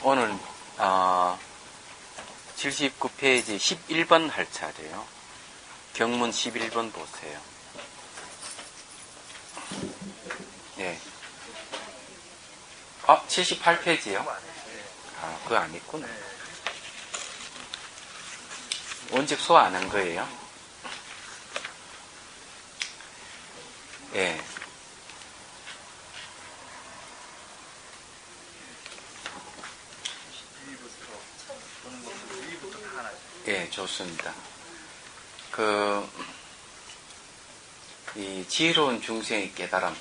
오늘 79페이지 11번 할 차례요. 경문 11번 보세요. 예. 78페이지요? 그거 안 있구나. 원칙 소화 안 한 거예요? 예. 예, 좋습니다. 이 지혜로운 중생의 깨달음,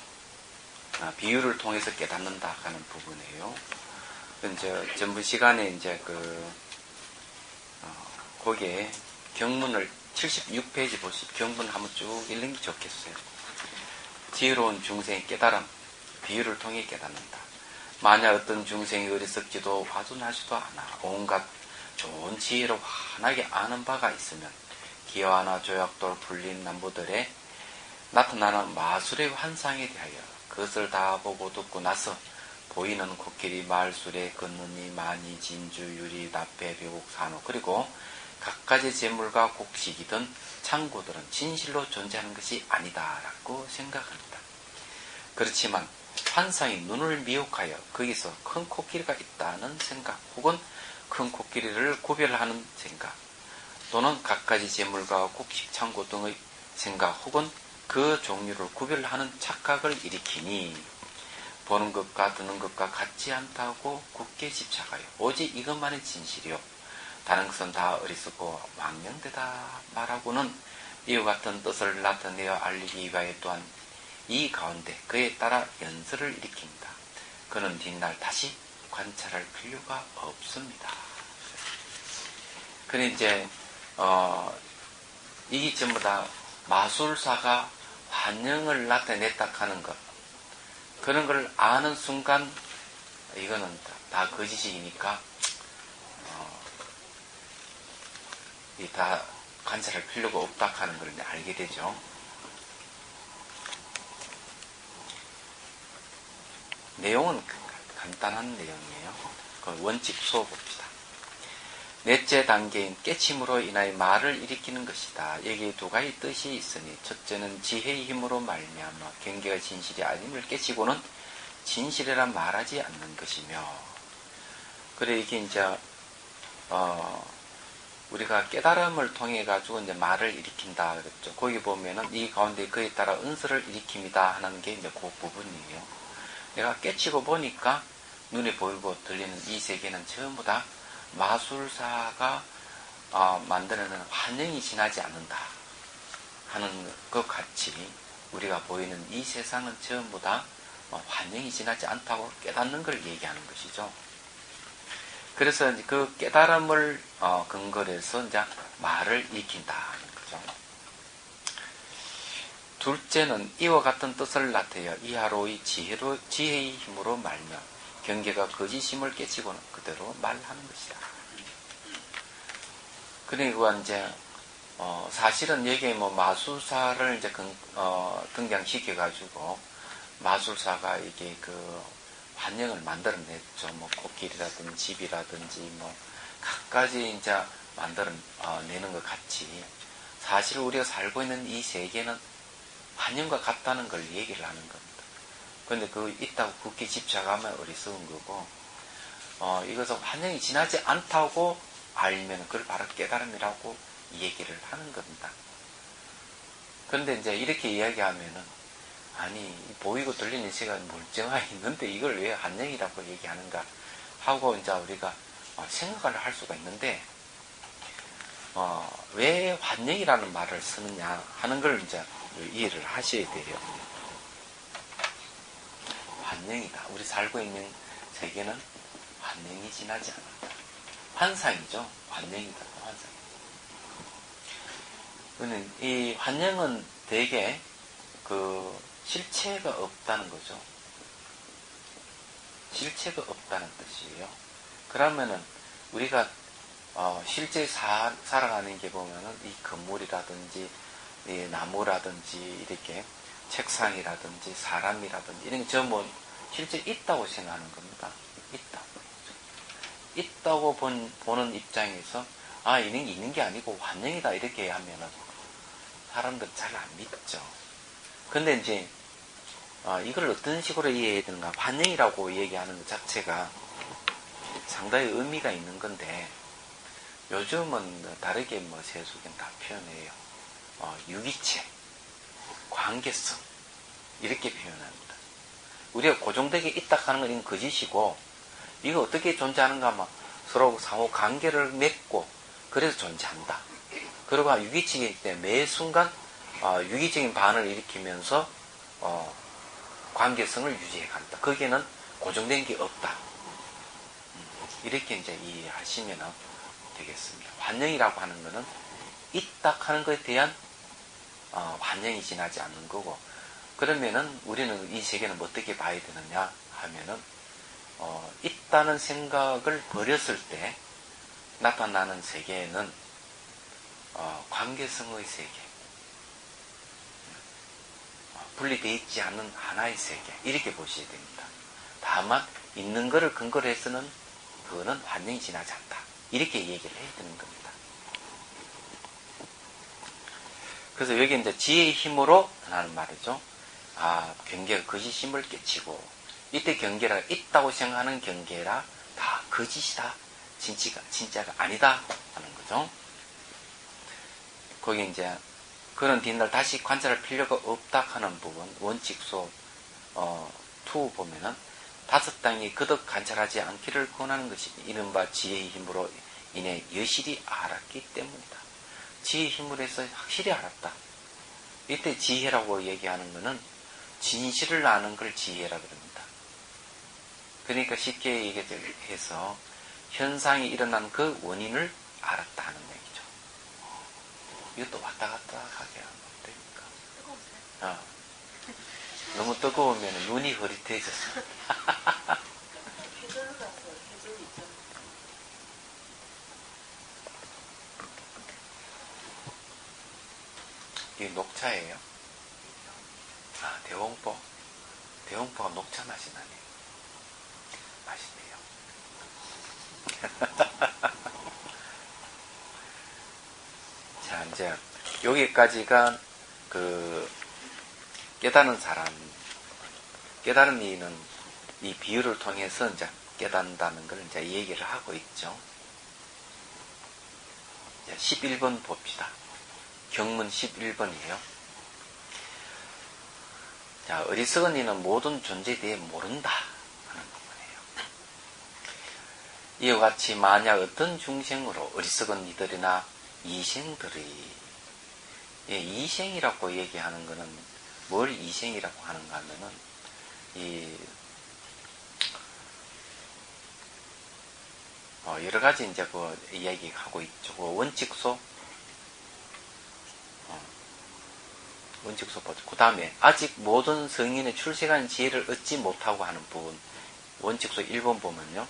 비유를 통해서 깨닫는다 하는 부분이에요. 이제 전부 시간에 이제 거기에 경문을 76페이지 보시면 경문 한번 쭉 읽는 게 좋겠어요. 지혜로운 중생의 깨달음, 비유를 통해 깨닫는다. 만약 어떤 중생이 어리석지도 과둔하지도 않아 온갖 좋은 지혜로 환하게 아는 바가 있으면 기와나 조약돌 불린 나무들에 나타나는 마술의 환상에 대하여 그것을 다 보고 듣고 나서 보이는 코끼리, 말술에 걷느니, 마니, 진주, 유리, 납배, 묘국, 산호 그리고 갖가지 재물과 곡식이든 창고들은 진실로 존재하는 것이 아니다라고 생각합니다. 그렇지만 환상이 눈을 미혹하여 거기서 큰 코끼리가 있다는 생각 혹은 큰 코끼리를 구별하는 생각 또는 갖가지 재물과 곡식 창고 등의 생각 혹은 그 종류를 구별하는 착각을 일으키니 보는 것과 듣는 것과 같지 않다고 굳게 집착하여 오직 이것만이 진실이요 다른 것은 다 어리석고 망령되다 말하고는 이와 같은 뜻을 나타내어 알리기 위하여 또한 이 가운데 그에 따라 연설을 일으킵니다. 그는 뒷날 다시 관찰할 필요가 없습니다. 그래 이제 이게 전부 다 마술사가 환영을 나타냈다 하는 것 그런 걸 아는 순간 이거는 다 거짓이니까 다 관찰할 필요가 없다 하는 걸 이제 알게 되죠. 내용은 간단한 내용이에요. 그 원칙 수어 봅시다. 넷째 단계인 깨침으로 인하여 말을 일으키는 것이다. 여기에 두 가지 뜻이 있으니 첫째는 지혜의 힘으로 말미암아 경계가 진실이 아님을 깨치고는 진실이라 말하지 않는 것이며 그래 이게 이제 우리가 깨달음을 통해 가지고 이제 말을 일으킨다 그랬죠. 거기 보면은 이 가운데 그에 따라 은설을 일으킵니다 하는 게 이제 그 부분이에요. 내가 깨치고 보니까 눈에 보이고 들리는 이 세계는 전부 다 마술사가 만들어내는 환영이 지나지 않는다 하는 것 같이 우리가 보이는 이 세상은 전부 다 환영이 지나지 않다고 깨닫는 걸 얘기하는 것이죠. 그래서 그 깨달음을 근거로 해서 이제 말을 일으킨다는 거죠. 둘째는 이와 같은 뜻을 나타내어 이하로의 지혜의 힘으로 말며 경계가 거짓임을 깨치고는 그대로 말하는 것이다. 그리고 이제 사실은 여기에 뭐 마술사를 이제 등장시켜 가지고 마술사가 이게 환영을 만들어냈죠. 뭐 코끼리라든지 집이라든지 뭐 각가지 이제 만들어내는 것 같이 사실 우리가 살고 있는 이 세계는 환영과 같다는 걸 얘기를 하는 겁니다. 그런데 있다고 굳게 집착하면 어리석은 거고 이것은 환영이 지나지 않다고 알면 그걸 바로 깨달음이라고 얘기를 하는 겁니다. 그런데 이제 이렇게 이야기하면은 아니 보이고 들리는 시간 멀쩡하게 있는데 이걸 왜 환영이라고 얘기하는가 하고 이제 우리가 생각을 할 수가 있는데 왜 환영이라는 말을 쓰느냐 하는 걸 이제 이해를 하셔야 돼요. 환영이다. 우리 살고 있는 세계는 환영이 지나지 않는다. 환상이죠. 환영이다. 환상. 이 환영은 되게 실체가 없다는 거죠. 실체가 없다는 뜻이에요. 그러면은 우리가 실제 살아가는 게 보면은 이 건물이라든지 이 나무라든지 이렇게 책상이라든지 사람이라든지 이런 게 전부 실제 있다고 생각하는 겁니다. 있다. 있다고 보는 입장에서 있는 게 아니고 환영이다 이렇게 하면은 사람들 잘 안 믿죠. 근데 이제 이걸 어떤 식으로 이해해야 되는가? 환영이라고 얘기하는 것 자체가 상당히 의미가 있는 건데 요즘은 다르게 세속엔 다 표현해요. 유기체, 관계성 이렇게 표현합니다. 우리가 고정되게 있다 하는 건 이건 거짓이고 이거 어떻게 존재하는가 하면 서로 상호 관계를 맺고 그래서 존재한다. 그리고 유기체이기 때문에 매 순간 유기적인 반응을 일으키면서 관계성을 유지해 간다. 거기에는 고정된 게 없다. 이렇게 이제 이해하시면 되겠습니다. 환영이라고 하는 것은 있다 하는 것에 대한 환영이 지나지 않는 거고, 그러면은 우리는 이 세계는 어떻게 봐야 되느냐 하면은 있다는 생각을 버렸을 때 나타나는 세계는 관계성의 세계, 분리되어 있지 않는 하나의 세계 이렇게 보셔야 됩니다. 다만 있는 것을 근거로 해서는 그거는 환영이 지나지 않다 이렇게 얘기를 해야 되는 겁니다. 그래서 여기 이제 지혜의 힘으로 하는 말이죠. 경계가 거짓임을 깨치고, 이때 경계가 있다고 생각하는 경계라 다 거짓이다, 진짜가 아니다 하는 거죠. 거기 이제 그런 뒷날 다시 관찰할 필요가 없다 하는 부분, 원칙소 2 보면은 다섯 땅이 그덕 관찰하지 않기를 권하는 것이 이른바 지혜의 힘으로 인해 여실히 알았기 때문이다. 지혜의 힘으로 해서 확실히 알았다. 이때 지혜라고 얘기하는 것은 진실을 아는 걸 지혜라 그럽니다. 그러니까 쉽게 얘기해서 현상이 일어난 그 원인을 알았다 하는 얘기죠. 이것도 왔다 갔다 하게 하면 어떡합니까? 너무 뜨거우면 눈이 흐릿해졌어. 이게 녹차예요? 대홍포. 대홍포가 녹차 맛이 나네요. 맛있네요. 자, 이제 여기까지가 깨닫는 사람, 깨달은 이는 이 비유를 통해서 이제 깨닫는다는 걸 이제 얘기를 하고 있죠. 11번 봅시다. 경문 11번이에요. 자, 어리석은 이는 모든 존재에 대해 모른다 하는 부분이에요. 이와 같이 만약 어떤 중생으로 어리석은 이들이나 이생들이, 이생이라고 얘기하는 것은 뭘 이생이라고 하는가 하면은 여러 가지 이제 이야기하고 있죠. 원칙소 보죠. 그 다음에 아직 모든 성인의 출세한 지혜를 얻지 못하고 하는 부분, 원칙소 1번 보면요.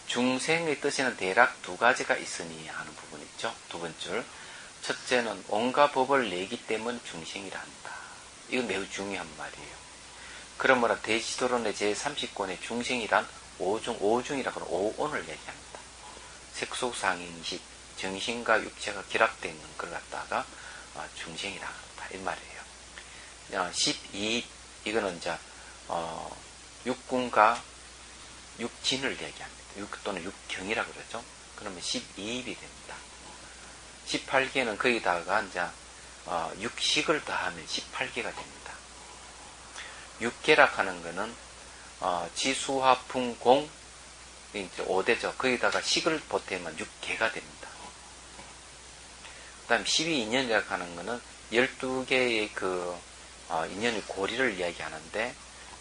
중생의 뜻에는 대략 두 가지가 있으니 하는 부분 있죠. 두 번째, 첫째는 온갖 법을 내기 때문 중생이라 한다. 이건 매우 중요한 말이에요. 그러므로 대지도론의 제30권의 중생이란 오중이라고 하는 오온을 얘기합니다. 색속상인식, 정신과 육체가 결합되어 있는 걸 갖다가 중생이라 한다 이 말이에요. 12, 이거는 이제 육군과 육진을 얘기합니다. 육 또는 육경이라고 그러죠. 그러면 12입이 됩니다. 18개는 거기다가 이제 육식을 더하면 18개가 됩니다. 육계락 하는 거는 지수화풍공 이제 5대죠. 거기다가 식을 보태면 6개가 됩니다. 그 다음 12인연이라고 하는 거는 12개의 인연의 고리를 이야기하는데,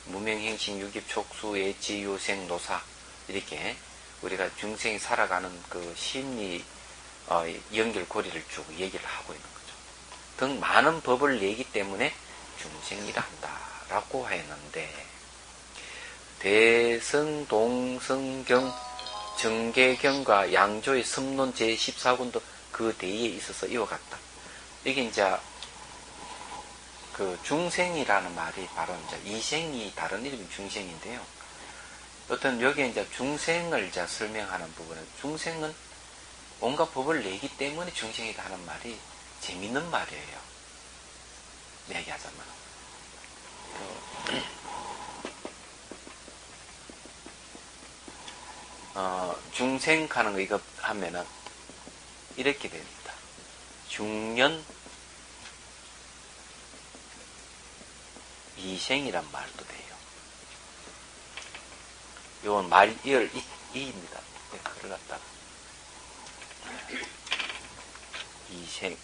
무명행식, 유깁, 촉수, 예지, 유생, 노사 이렇게 우리가 중생이 살아가는 그 심리 연결고리를 쭉 얘기를 하고 있는 거죠. 등 많은 법을 내기 때문에 중생이라 한다라고 하였는데, 대성, 동성경, 정계경과 양조의 섭론 제14권도 그 대의에 있어서 이와 같다. 이게 이제 중생이라는 말이 바로 이제 이생이 다른 이름이 중생인데요. 어떤 여기에 이제 중생을 이제 설명하는 부분은 중생은 온갖 법을 내기 때문에 중생이다 하는 말이 재밌는 말이에요. 얘기하자면. 중생 하는 거 이거 하면은 이렇게 됩니다. 중년 이생이란 말도 돼요. 이건 말이열 이입니다. 네, 글을 갖다가 이생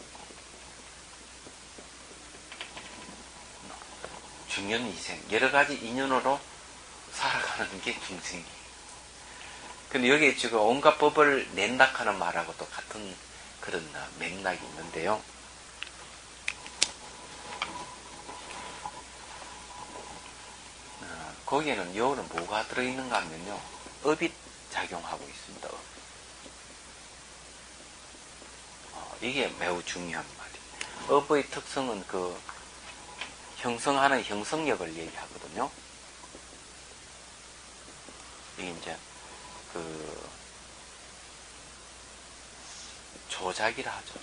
중년 이생 여러 가지 인연으로 살아가는 게 중생이에요. 근데 여기에 지금 온갖 법을 낸다 하는 말하고도 같은 그런 맥락이 있는데요. 거기에는 여는 뭐가 들어있는가 하면요. 업이 작용하고 있습니다. 이게 매우 중요한 말이에요. 업의 특성은 그 형성하는 형성력을 얘기하거든요. 이게 이제 그 조작이라 하죠.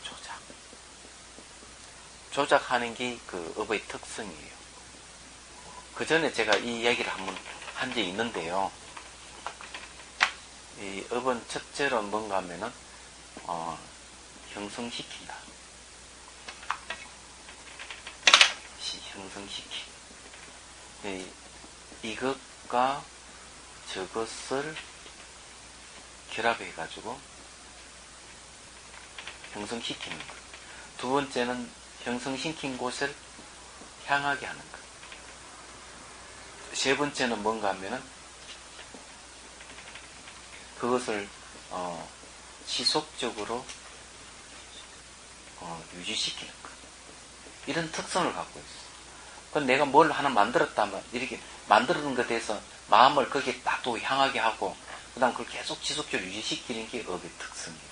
조작하는 게 그 업의 특성이에요. 그 전에 제가 이 이야기를 한번 한 적이 있는데요. 이 업은 첫째로 뭔가 하면은 형성시킨다. 형성시키. 이것과 저것을 결합해가지고 형성시키는 것. 두 번째는 형성시킨 곳을 향하게 하는 것. 세 번째는 뭔가 하면은 그것을 지속적으로 유지시키는 것. 이런 특성을 갖고 있어. 그럼 내가 뭘 하나 만들었다면 이렇게 만드는 것에 대해서 마음을 거기에 딱 또 향하게 하고 그 다음 그걸 계속 지속적으로 유지시키는 게 업의 특성이에요.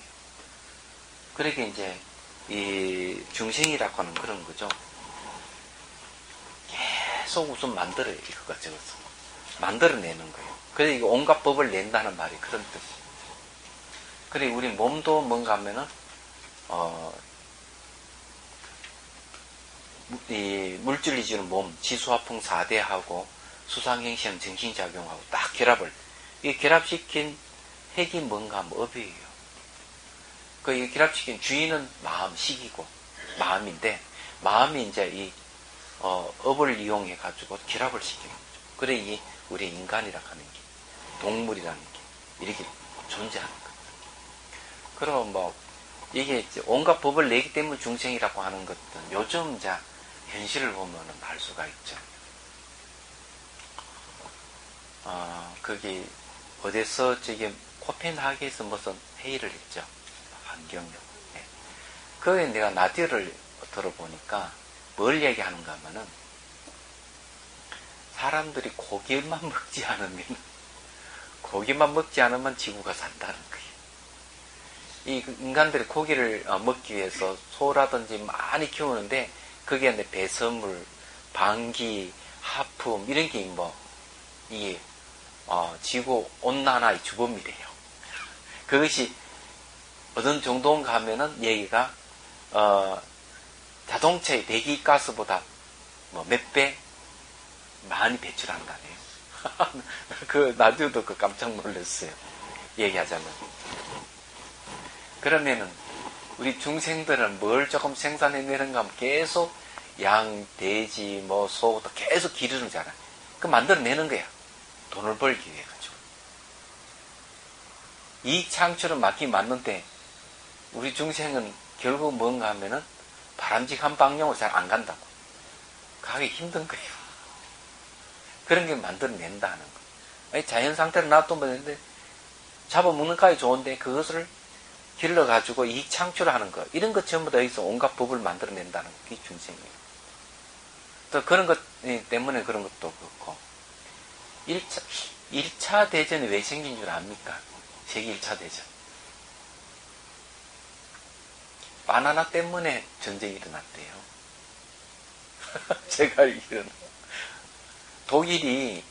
그러니까 이제 이 중생이라고 하는 그런 거죠. 계속 우선 만들어요. 이것과 저것을 만들어내는 거예요. 그래서 이거 온갖 법을 낸다는 말이 그런 뜻이에요. 그래 우리 몸도 뭔가 하면은 이 물질이 주는 몸, 지수화풍 4대하고 수상행시한 정신작용하고 딱 결합을, 이 결합시킨 핵이 뭔가 하면 업이에요. 그 결합시킨 주인은 마음, 식이고, 마음인데, 마음이 이제 이, 업을 이용해가지고 결합을 시키는 거죠. 그래, 이, 우리 인간이라고 하는 게, 동물이라는 게, 이렇게 존재하는 거예요. 그럼 뭐, 이게 이제 온갖 법을 내기 때문에 중생이라고 하는 것은 요즘 이제 현실을 보면은 알 수가 있죠. 거기, 어디서 저기 코펜하겐에서 무슨 회의를 했죠. 환경력. 네. 거기에 내가 라디오를 들어보니까 뭘 얘기하는가 하면은 사람들이 고기만 먹지 않으면 지구가 산다는 거예요. 이 인간들이 고기를 먹기 위해서 소라든지 많이 키우는데 거기에 이제 배설물, 방기, 하품 이런 게 뭐 이게 지구 온난화의 주범이래요. 그것이 어느 정도인가 하면은 얘기가 자동차의 배기가스보다 뭐 몇 배 많이 배출한다네요. 그 나중에도 그 깜짝 놀랐어요. 얘기하자면. 그러면은 우리 중생들은 뭘 조금 생산해내는가 하면 계속 양, 돼지, 뭐 소도 계속 기르잖아. 그 만들어내는 거야. 돈을 벌기 위해 가지고. 이익 창출은 맞긴 맞는데 우리 중생은 결국 뭔가 하면은 바람직한 방향으로 잘 안 간다고. 가기 힘든 거예요. 그런 게 만들어낸다는 거. 자연 상태로 놔두면 되는데 잡아먹는 까지 좋은데 그것을 길러가지고 이익 창출하는 거. 이런 것 전부 다 여기서 온갖 법을 만들어낸다는 게 중생이에요. 또 그런 것 때문에 그런 것도 그렇고. 1차 대전이 왜 생긴 줄 압니까? 세계 1차 대전. 바나나 때문에 전쟁이 일어났대요. 제가 알기로는. 독일이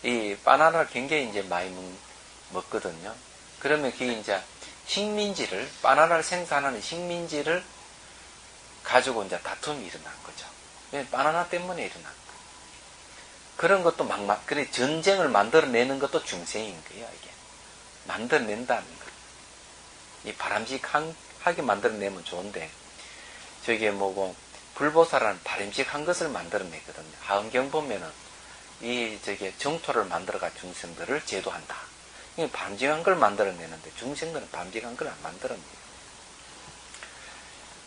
이 바나나를 굉장히 이제 많이 먹거든요. 그러면 그게 이제 식민지를, 바나나를 생산하는 식민지를 가지고 이제 다툼이 일어난 거죠. 바나나 때문에 일어난 거. 그런 것도 그래, 전쟁을 만들어내는 것도 중생인 거예요, 이게. 만들어낸다는 거. 이 바람직하게 만들어내면 좋은데, 저게 뭐고, 불보살은 바람직한 것을 만들어내거든요. 하은경 보면은, 저게 정토를 만들어가 중생들을 제도한다. 이게 바람직한 걸 만들어내는데, 중생들은 바람직한 걸 안 만들어내요.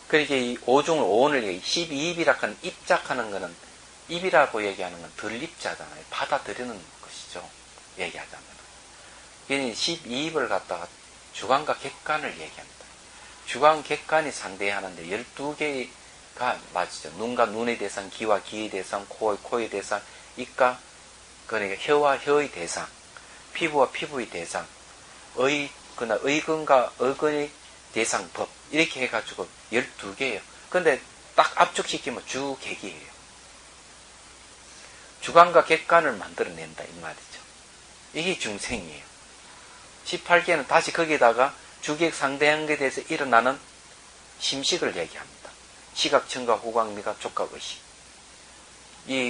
그러니까 이 오중을, 오온을 12입이라 하는 입작하는 거는, 입이라고 얘기하는 건 덜 입자잖아요. 받아들이는 것이죠. 얘기하자면. 12입을 갖다가 주관과 객관을 얘기합니다. 주관, 객관이 상대하는데 12개가 맞죠. 눈과 눈의 대상, 귀와 귀의 대상, 코의 대상, 입과, 그러니까 혀와 혀의 대상, 피부와 피부의 대상, 의근과 의근의 대상, 법. 이렇게 해가지고 12개예요. 근데 딱 압축시키면 주객이에요. 주관과 객관을 만들어낸다, 이 말이죠. 이게 중생이에요. 18개는 다시 거기에다가 주객 상대한 것에 대해서 일어나는 심식을 얘기합니다. 시각, 청각, 후각, 미각, 촉각, 의식.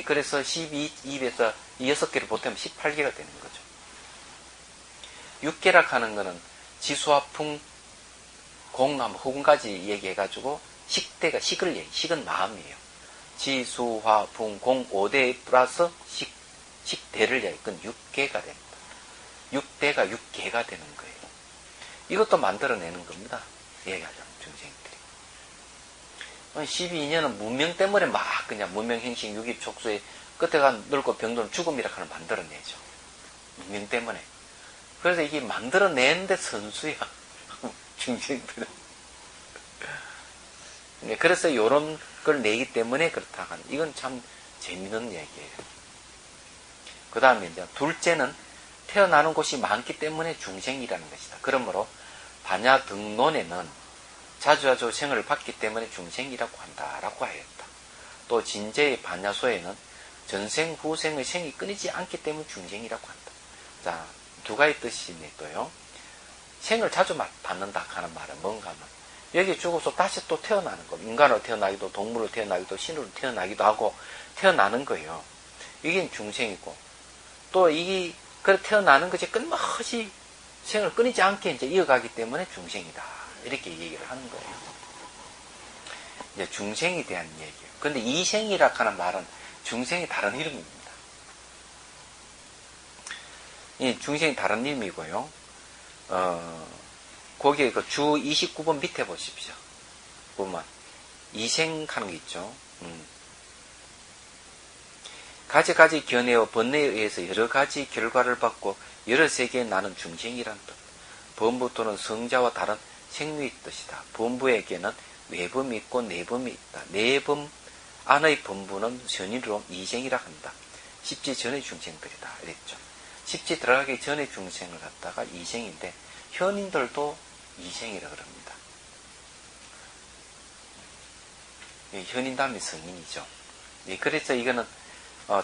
그래서 12입에서 6개를 보태면 18개가 되는 거죠. 6개라 하는 거는 지수와 풍, 공남, 호군까지 얘기해가지고 식을 얘기해요. 식은 마음이에요. 지, 수, 화, 풍, 공, 5대 플러스 식대를 얘기해요. 그건 6개가 됩니다. 6대가 6개가 되는 거예요. 이것도 만들어내는 겁니다. 얘기하자면 중생들이. 12인연은 문명 때문에 막 그냥 문명행식, 육입, 촉수에 끝에가 늙고 병든 죽음이라 하는 만들어내죠. 문명 때문에. 그래서 이게 만들어내는데 선수야. 중생들은. 그래서 요런 걸 내기 때문에 그렇다 하는, 이건 참 재밌는 얘기예요. 그 다음에 이제 둘째는 태어나는 곳이 많기 때문에 중생이라는 것이다. 그러므로 반야 등론에는 자주자주 생을 받기 때문에 중생이라고 한다라고 하였다. 또 진제의 반야소에는 전생 후생의 생이 끊이지 않기 때문에 중생이라고 한다. 자, 두 가지 뜻이 또요. 생을 자주 받는다 하는 말은 뭔가 하면 여기 죽어서 다시 또 태어나는 거. 인간으로 태어나기도, 동물로 태어나기도, 신으로 태어나기도 하고 태어나는 거예요. 이게 중생이고, 또 그래 태어나는 것이 끊임없이 생을 끊이지 않게 이제 이어가기 때문에 중생이다. 이렇게 얘기를 하는 거예요. 이제 중생에 대한 얘기예요. 근데 이생이라 하는 말은 중생이 다른 이름입니다. 이 중생이 다른 이름이고요. 거기에 그 주 29번 밑에 보십시오. 보면 이생하는 게 있죠. 가지가지 견해와 번뇌에 의해서 여러 가지 결과를 받고 여러 세계에 나는 중생이란 뜻. 범부 또는 성자와 다른 생류의 뜻이다. 범부에게는 외범이 있고 내범이 있다. 내범 안의 범부는 선인으로 이생이라 한다. 십지 전의 중생들이다. 이랬죠. 십지 들어가기 전의 중생을 갖다가 이생인데 현인들도 이생이라 그럽니다. 현인 다음에 성인이죠. 그래서 이거는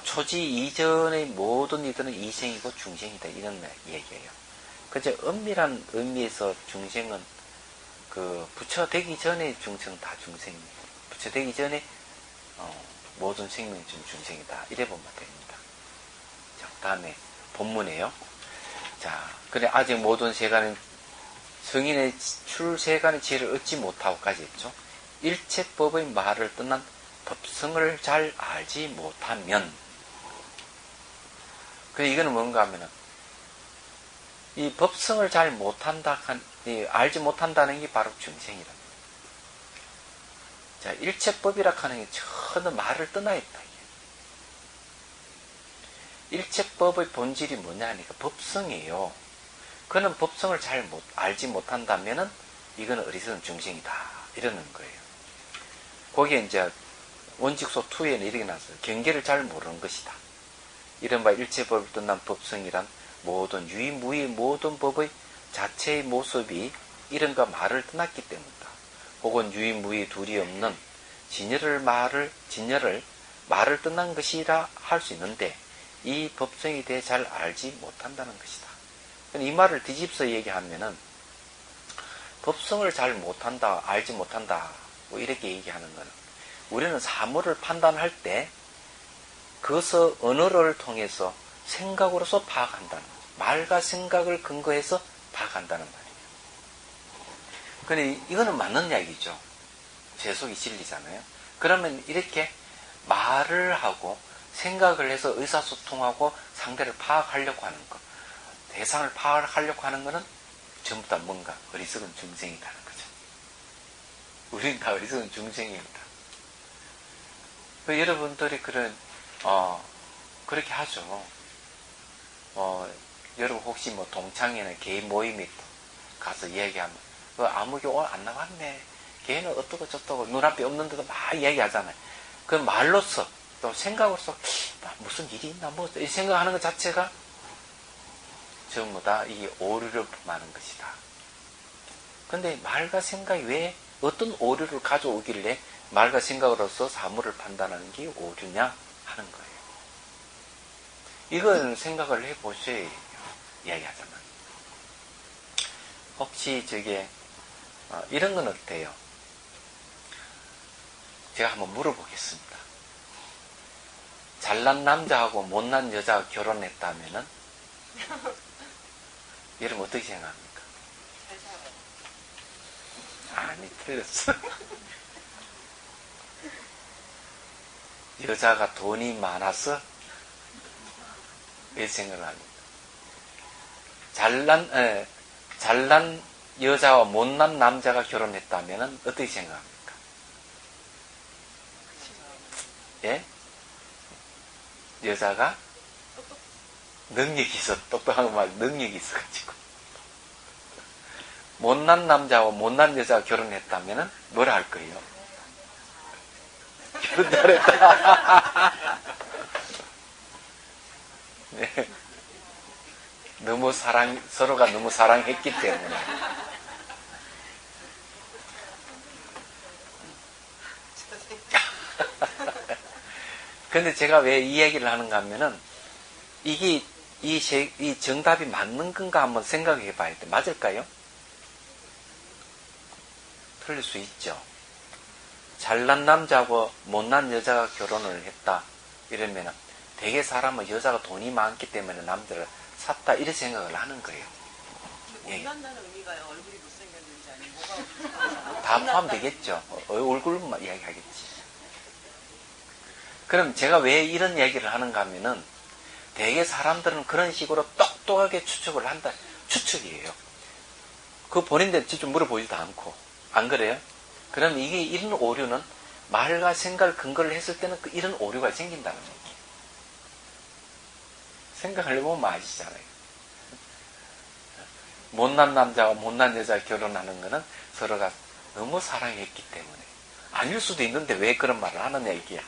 초지 이전의 모든 이들은 이생이고 중생이다. 이런 얘기예요. 그저 엄밀한 의미에서 중생은 부처 되기 전에 중생은 다 중생이에요. 부처 되기 전에 모든 생명이 좀 중생이다. 이래 보면 됩니다. 자, 다음에 본문이에요. 자, 그래 아직 모든 세간은 성인의 출세간의 지혜를 얻지 못하고까지 했죠. 일체법의 말을 떠난 법성을 잘 알지 못하면, 그래 이거는 뭔가 하면은 이 법성을 잘 못한다, 알지 못한다는 게 바로 중생이랍니다. 자, 일체법이라 하는 게 전혀 말을 떠나 있다. 일체법의 본질이 뭐냐 하니까 법성이에요. 그는 법성을 잘 알지 못한다면은 이건 어리석은 중생이다. 이러는 거예요. 거기에 이제 원직소 2에는 이렇게 나왔어요. 경계를 잘 모르는 것이다. 이른바 일체법을 떠난 법성이란 모든 유의무의 모든 법의 자체의 모습이 이른가 말을 떠났기 때문이다. 혹은 유의무의 둘이 없는 진열을 말을 떠난 것이라 할 수 있는데 이 법성에 대해 잘 알지 못한다는 것이다. 이 말을 뒤집서 얘기하면은 법성을 잘 못한다, 알지 못한다, 뭐 이렇게 얘기하는 거는 우리는 사물을 판단할 때 그것을 언어를 통해서 생각으로서 파악한다는 거죠. 말과 생각을 근거해서 파악한다는 말이에요. 근데 이거는 맞는 이야기죠. 재속이 진리잖아요. 그러면 이렇게 말을 하고 생각을 해서 의사소통하고 상대를 파악하려고 하는 것, 대상을 파악하려고 하는 것은 전부 다 뭔가 어리석은 중생이라는 거죠. 우리는 다 어리석은 중생입니다. 여러분들이 그렇게 하죠. 여러분 혹시 뭐 동창회나 개인 모임에 가서 이야기하면, 아무개 오늘 안 나왔네. 걔는 어떠고 저떠고 눈앞에 없는데도 막 이야기하잖아요. 그 말로써 또 생각으로서 무슨 일이 있나 뭐 이 생각하는 것 자체가 전부 다 이 오류를 많은 것이다. 근데 말과 생각이 왜 어떤 오류를 가져오길래 말과 생각으로서 사물을 판단하는 게 오류냐 하는 거예요. 이건 생각을 해보셔야 해요. 이야기하자면. 혹시 이런 건 어때요? 제가 한번 물어보겠습니다. 잘난 남자하고 못난 여자가 결혼했다면은 여러분 어떻게 생각합니까? 아니, 틀렸어. 여자가 돈이 많아서 왜 생각을 합니까? 잘난 여자와 못난 남자가 결혼했다면 어떻게 생각합니까? 예? 여자가 능력이 있어, 똑똑한 말, 능력이 있어가지고. 못난 남자와 못난 여자가 결혼했다면 뭐라 할 거예요? 결혼 잘했다. 네. 서로가 너무 사랑했기 때문에. 근데 제가 왜 이 얘기를 하는가 하면은, 이 정답이 맞는 건가 한번 생각해 봐야 돼. 맞을까요? 틀릴 수 있죠. 잘난 남자하고 못난 여자가 결혼을 했다. 이러면은, 대개 사람은 여자가 돈이 많기 때문에 남자를 샀다. 이런 생각을 하는 거예요. 못난다는 의미가요. 얼굴이 못생겼는지 아니면 뭐가 다 포함되겠죠. 얼굴만 이야기하겠지. 그럼 제가 왜 이런 얘기를 하는가 하면은 대개 사람들은 그런 식으로 똑똑하게 추측을 한다. 추측이에요. 그 본인들 직접 물어보지도 않고. 안 그래요? 그럼 이런 오류는 말과 생각을 근거를 했을 때는 이런 오류가 생긴다는 얘기예요. 생각을 해보면 아시잖아요. 못난 남자와 못난 여자가 결혼하는 거는 서로가 너무 사랑했기 때문에. 아닐 수도 있는데 왜 그런 말을 하느냐 얘기야.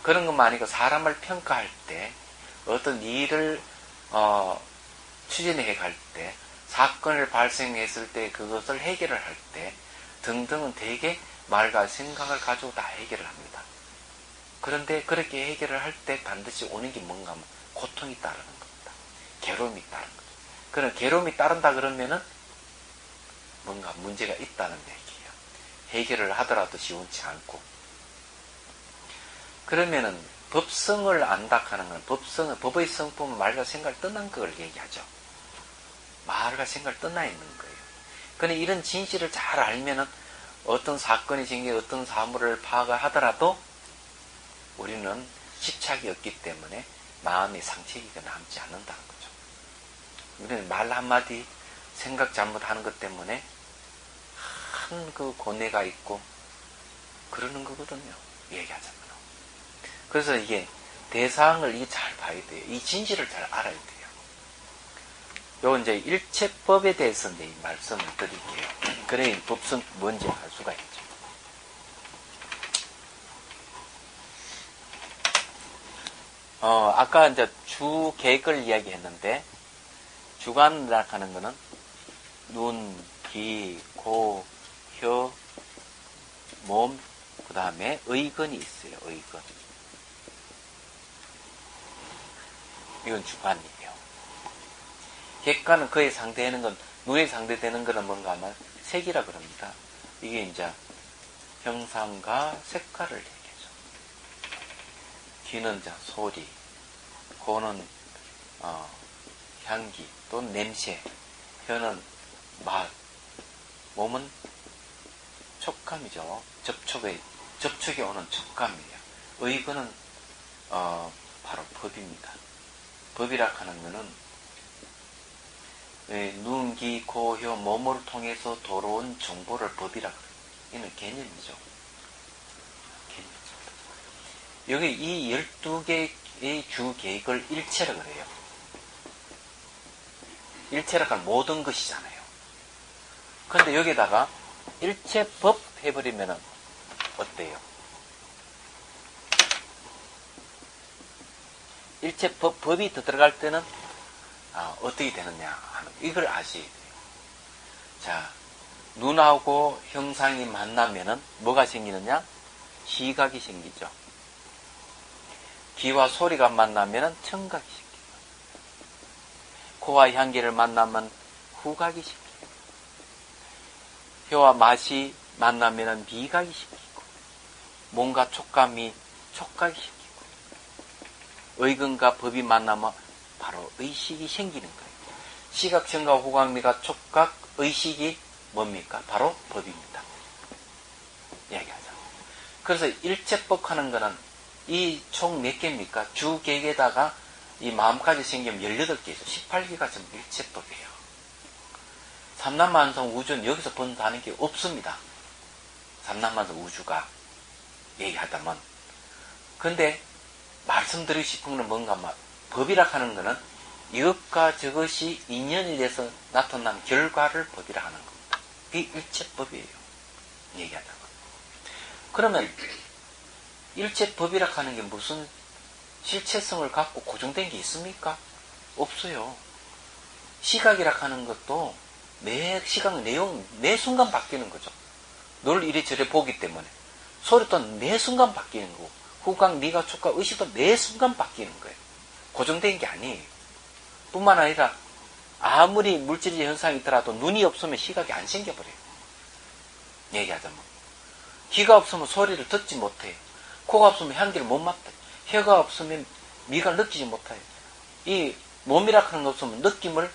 그런 것만 아니고 사람을 평가할 때 어떤 일을 추진해 갈 때 사건을 발생했을 때 그것을 해결을 할 때 등등은 대개 말과 생각을 가지고 다 해결을 합니다. 그런데 그렇게 해결을 할 때 반드시 오는 게 뭔가 하면 고통이 따르는 겁니다. 괴로움이 따르는 거죠. 그런 괴로움이 따른다 그러면은 뭔가 문제가 있다는 얘기예요. 해결을 하더라도 시원치 않고. 그러면은 법성을 안다 하는 건 법의 성품은 말과 생각을 떠난 걸 얘기하죠. 말과 생각을 떠나 있는 거예요. 근데 이런 진실을 잘 알면은 어떤 사건이 생겨 어떤 사물을 파악하더라도 우리는 집착이 없기 때문에 마음의 상처가 남지 않는다는 거죠. 우리는 말 한마디 생각 잘못하는 것 때문에 큰 그 고뇌가 있고 그러는 거거든요. 얘기하자면. 그래서 이게 대상을 잘 봐야 돼요. 이 진실을 잘 알아야 돼요. 요 이제 일체법에 대해서 이제 말씀을 드릴게요. 그래야 법성 뭔지 알 수가 있죠. 아까 이제 주객을 이야기했는데 주관이라고 하는 거는 눈, 귀, 코, 혀, 몸, 그 다음에 의건이 있어요. 의건. 이건 주관이에요. 객관은 그에 상대하는 건, 눈에 상대되는 거는 뭔가 하면 색이라 그럽니다. 이게 이제 형상과 색깔을 얘기하죠. 귀는 자 소리, 코는 향기 또는 냄새, 혀는 맛, 몸은 촉감이죠. 접촉에 오는 촉감이에요. 의거는 바로 법입니다. 법이라 하는 것은 눈, 귀, 코, 혀, 몸을 통해서 들어온 정보를 법이라 그래요. 이는 개념이죠. 여기 이 12개의 주계획을 일체라 그래요. 일체라 하면 모든 것이잖아요. 근데 여기다가 일체법 해버리면 어때요? 법이 더 들어갈 때는 어떻게 되느냐 하는 이걸 아셔야 돼요. 자, 눈하고 형상이 만나면은 뭐가 생기느냐? 시각이 생기죠. 귀와 소리가 만나면은 청각이 생기고, 코와 향기를 만나면 후각이 생기고, 혀와 맛이 만나면은 미각이 생기고, 몸과 촉감이 촉각이 생기고, 의근과 법이 만나면 바로 의식이 생기는 거예요. 시각, 청각, 후각, 미각, 촉각, 의식이 뭡니까? 바로 법입니다. 이야기하자. 그래서 일체법 하는 거는 이 총 몇 개입니까? 주객에다가 이 마음까지 생기면 18개죠. 18개가 전부 일체법이에요. 삼남만성 우주는 여기서 본다는 게 없습니다. 삼남만성 우주가 얘기하다면. 근데 말씀드리고 싶은 건 뭔가 법이라 하는 거는 이것과 저것이 인연이 돼서 나타난 결과를 법이라 하는 겁니다. 그게 일체법이에요. 얘기하다가. 그러면 일체법이라 하는 게 무슨 실체성을 갖고 고정된 게 있습니까? 없어요. 시각이라 하는 것도 매 시각 내용 매 순간 바뀌는 거죠. 늘 이리저리 보기 때문에. 소리 또한 매 순간 바뀌는 거고, 후각, 미각, 촉각, 의식도 매 순간 바뀌는 거예요. 고정된 게 아니에요. 뿐만 아니라 아무리 물질의 현상이 있더라도 눈이 없으면 시각이 안 생겨버려요. 얘기하자면 귀가 없으면 소리를 듣지 못해요. 코가 없으면 향기를 못 맡아요. 혀가 없으면 미각을 느끼지 못해요. 이 몸이라 하는 거 없으면 느낌을,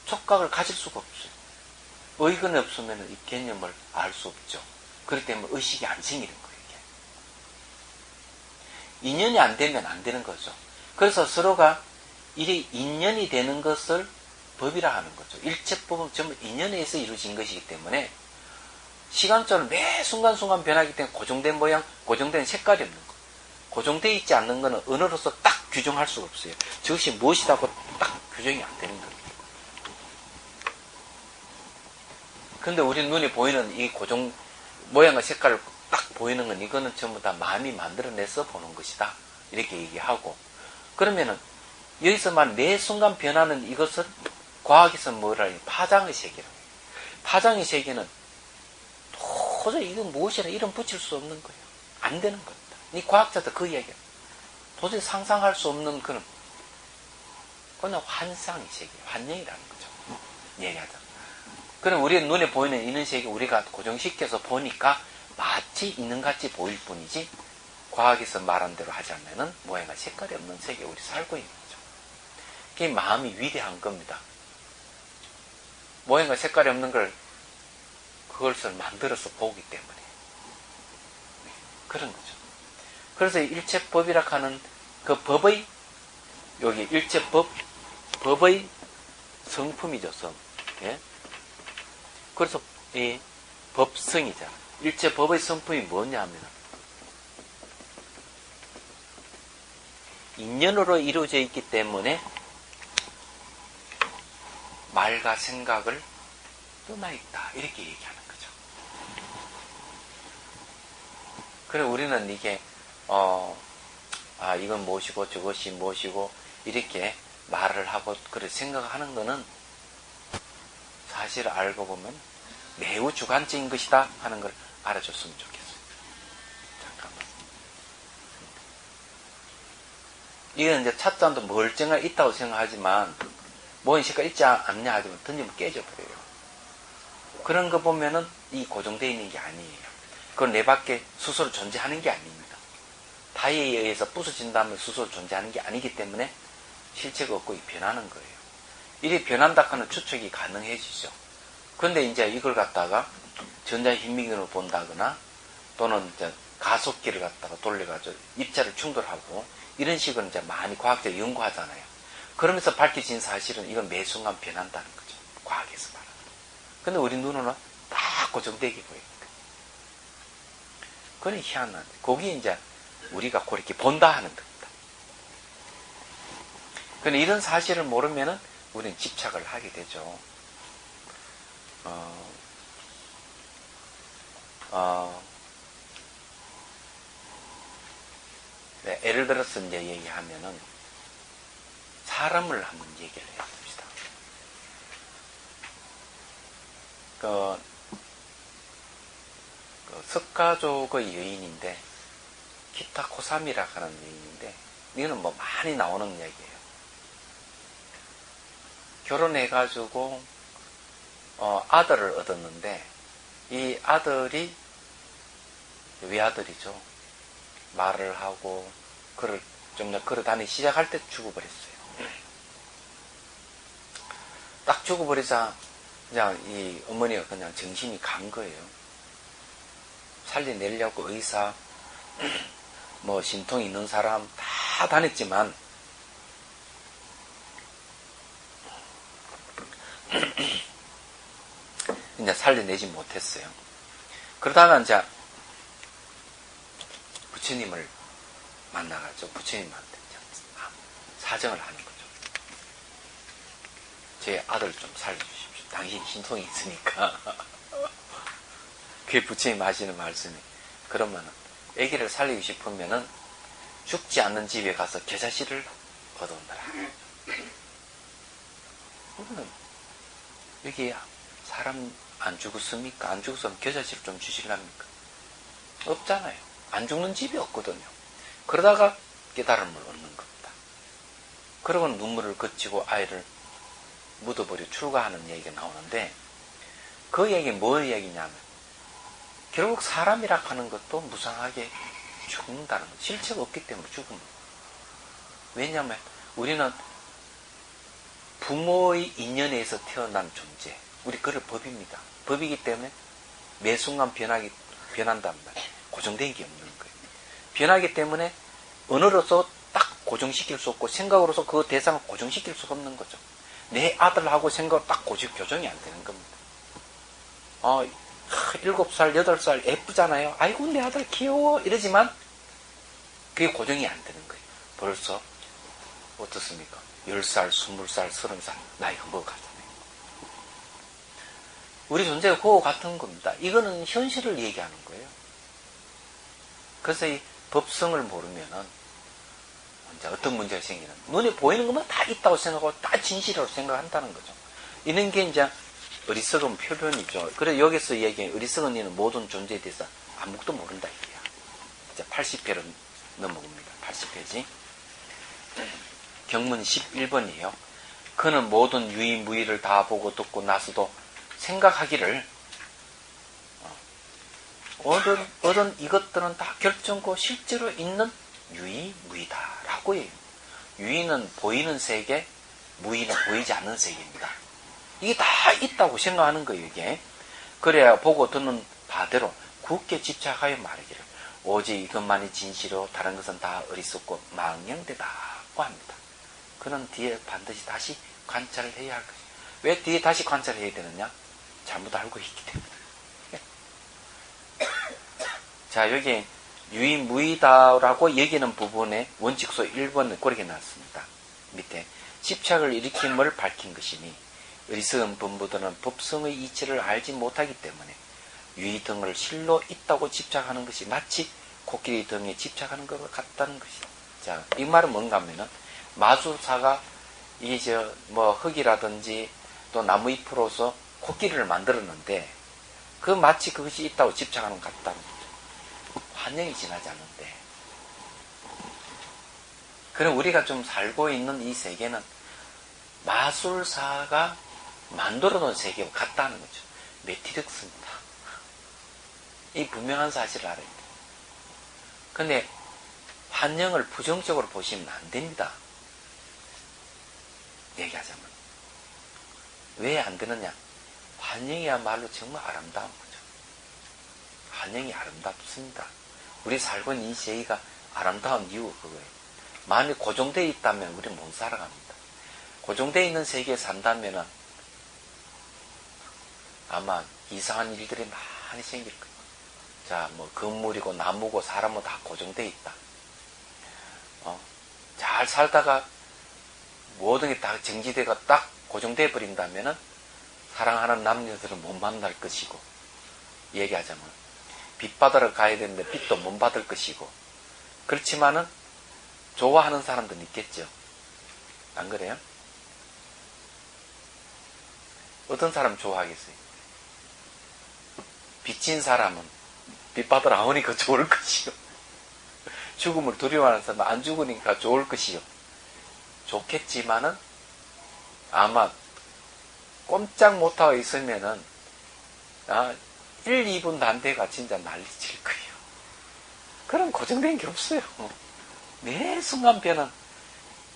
촉각을 가질 수가 없어요. 의근이 없으면 이 개념을 알 수 없죠. 그렇기 때문에 의식이 안 생기는 거예요. 이게. 인연이 안 되면 안 되는 거죠. 그래서 서로가 이리 인연이 되는 것을 법이라 하는 거죠. 일체법은 전부 인연에 의해서 이루어진 것이기 때문에 시간적으로 매 순간순간 변하기 때문에 고정된 모양, 고정된 색깔이 없는 거. 고정되어 있지 않는 것은 언어로서 딱 규정할 수가 없어요. 저것이 무엇이라고 딱 규정이 안 되는 겁니다. 근데 우리 눈에 보이는 이 고정 모양과 색깔을 딱 보이는 건 이거는 전부 다 마음이 만들어내서 보는 것이다. 이렇게 얘기하고, 그러면은 여기서만 매 순간 변하는 이것은 과학에서 뭐라 해요? 파장의 세계라고 해요. 파장의 세계는 도저히 이건 무엇이라 이름 붙일 수 없는 거예요. 안 되는 겁니다. 이 과학자도 그 이야기예요. 도저히 상상할 수 없는 그런 환상의 세계, 환영이라는 거죠. 얘기하자. 그럼 우리의 눈에 보이는 이런 세계 우리가 고정시켜서 보니까 마치 있는 같이 보일 뿐이지, 과학에서 말한 대로 하지 않으면 모양과 색깔이 없는 세계에 우리 살고 있는 거죠. 그게 마음이 위대한 겁니다. 모양과 색깔이 없는 그것을 만들어서 보기 때문에. 그런 거죠. 그래서 일체법이라 하는 그 법의, 여기 일체법, 법의 성품이죠, 성. 예? 그래서 이 법성이잖아. 일체법의 성품이 뭐냐 하면 인연으로 이루어져 있기 때문에 말과 생각을 떠나 있다. 이렇게 얘기하는 거죠. 그래 우리는 이게 이건 무엇이고 저것이 무엇이고 이렇게 말을 하고 그렇게 생각하는 거는 사실 알고 보면 매우 주관적인 것이다 하는 걸 알아줬으면 좋겠어요. 잠깐만. 이건 이제 찻잔도 멀쩡하게 있다고 생각하지만, 모인 색깔 있지 않냐 하지만 던지면 깨져버려요. 그런 거 보면은 이 고정되어 있는 게 아니에요. 그건 내 밖에 스스로 존재하는 게 아닙니다. 타이에 의해서 부서진 다음에 스스로 존재하는 게 아니기 때문에 실체가 없고 변하는 거예요. 이리 변한다 하는 추측이 가능해지죠. 그런데 이제 이걸 갖다가 전자힘미균으로 본다거나 또는 이제 가속기를 갖다가 돌려가지고 입자를 충돌하고 이런 식으로 이제 많이 과학자가 연구하잖아요. 그러면서 밝혀진 사실은 이건 매 순간 변한다는 거죠. 과학에서 말하는. 근데 우리 눈으로는 딱 고정되게 보입니다. 그건 희한한, 거기 이제 우리가 그렇게 본다 하는 겁니다. 근데 이런 사실을 모르면은 우리는 집착을 하게 되죠. 네, 예를 들어서 이제 얘기하면은 사람을 한번 얘기를 해봅시다. 그 석가족의 여인인데 기타 코사미라 하는 여인인데 이거는 뭐 많이 나오는 얘기예요. 결혼해가지고 아들을 얻었는데 이 아들이 외아들이죠. 말을 하고 좀 걸어 다니기 시작할 때 죽어버렸어요. 딱 죽어버리자 그냥 이 어머니가 그냥 정신이 간 거예요. 살려내려고 의사 뭐 신통 있는 사람 다 다녔지만 이제 살려내지 못했어요. 그러다가 이제 부처님을 만나가지고 부처님한테 사정을 하는 거죠. 제 아들 좀 살려주십시오. 당신 신통이 있으니까. 그게 부처님 하시는 말씀이, 그러면은 아기를 살리고 싶으면은 죽지 않는 집에 가서 겨자씨를 얻어온다라. 그러면 여기 사람 안 죽었습니까? 안 죽었으면 겨자씨를 좀 주실랍니까? 없잖아요. 안 죽는 집이 없거든요. 그러다가 깨달음을 얻는 겁니다. 그러고 눈물을 그치고 아이를 묻어버려 출가하는 얘기가 나오는데, 그 얘기 뭐 얘기냐면 결국 사람이라 하는 것도 무상하게 죽는다는 것. 실체가 없기 때문에 죽은 거예요. 왜냐하면 우리는 부모의 인연에서 태어난 존재, 우리 그럴 법입니다. 법이기 때문에 매 순간 변한단 말이에요. 고정된 게 없는 거예요. 변하기 때문에 언어로서 딱 고정시킬 수 없고 생각으로서 그 대상을 고정시킬 수 없는 거죠. 내 아들하고 생각 딱 교정이 안 되는 겁니다. 7살, 8살 예쁘잖아요. 아이고 내 아들 귀여워 이러지만 그게 고정이 안 되는 거예요. 벌써 어떻습니까? 10살, 20살, 30살 나이가 먹어가잖아요. 우리 존재가 그거 같은 겁니다. 이거는 현실을 얘기하는 거예요. 그래서 이 법성을 모르면은 이제 어떤 문제가 생기는, 눈에 보이는 것만 다 있다고 생각하고 다 진실이라고 생각한다는 거죠. 이런 게 이제 어리석은 표현이죠. 그래서 여기서 얘기한 어리석은 이는 모든 존재에 대해서 아무것도 모른다 이게야. 이제 80회로 넘어갑니다. 80페이지. 경문 11번이에요. 그는 모든 유의무의를 다 보고 듣고 나서도 생각하기를 얻은 이것들은 다 결정코 실제로 있는 유의무의다라고 해요. 유의는 보이는 세계, 무의는 보이지 않는 세계입니다. 이게 다 있다고 생각하는 거예요, 이게. 그래야 보고 듣는 바대로 굳게 집착하여 말하기를 오직 이것만이 진실이요 다른 것은 다 어리석고 망령되다고 합니다. 그는 뒤에 반드시 다시 관찰을 해야 할 것이에요. 왜 뒤에 다시 관찰을 해야 되느냐? 잘못 알고 있기 때문에. 자, 여기 유의무의다라고 여기는 부분에 원칙소 1번은 그렇게 나왔습니다. 밑에 집착을 일으킴을 밝힌 것이니 어리석은 범부들은 법성의 이치를 알지 못하기 때문에 유의 등을 실로 있다고 집착하는 것이 마치 코끼리 등에 집착하는 것 같다는 것이죠. 자, 이 말은 뭔가 하면은 마술사가 흙이라든지 또 나무잎으로서 코끼리를 만들었는데 그 마치 그것이 있다고 집착하는 것 같다는 거죠. 환영이 지나지 않는데 그럼 우리가 좀 살고 있는 이 세계는 마술사가 만들어 놓은 세계와 같다는 거죠. 매트릭스입니다. 이 분명한 사실을 알아야 돼요. 근데 환영을 부정적으로 보시면 안 됩니다. 얘기하자면. 왜 안 되느냐? 환영이야말로 정말 아름다운 거죠. 환영이 아름답습니다. 우리 살고 있는 이 세계가 아름다운 이유가 그거예요. 만약 고정되어 있다면 우리는 못 살아갑니다. 고정되어 있는 세계에 산다면 아마 이상한 일들이 많이 생길 거예요. 자, 뭐 건물이고 나무고 사람은 다 고정되어 있다. 잘 살다가 모든 게 다 정지되고 딱 고정되어 버린다면은 사랑하는 남녀들은 못 만날 것이고, 얘기하자면 빚 받으러 가야 되는데 빚도 못 받을 것이고, 그렇지만은 좋아하는 사람들은 있겠죠. 안 그래요? 어떤 사람 좋아하겠어요? 빚진 사람은 빚 받으러 안 오니까 좋을 것이요. 죽음을 두려워하는 사람은 안 죽으니까 좋을 것이요. 좋겠지만은 아마 꼼짝 못하고 있으면은 1, 2분 단대가 진짜 난리칠 거예요. 그럼 고정된 게 없어요. 매 순간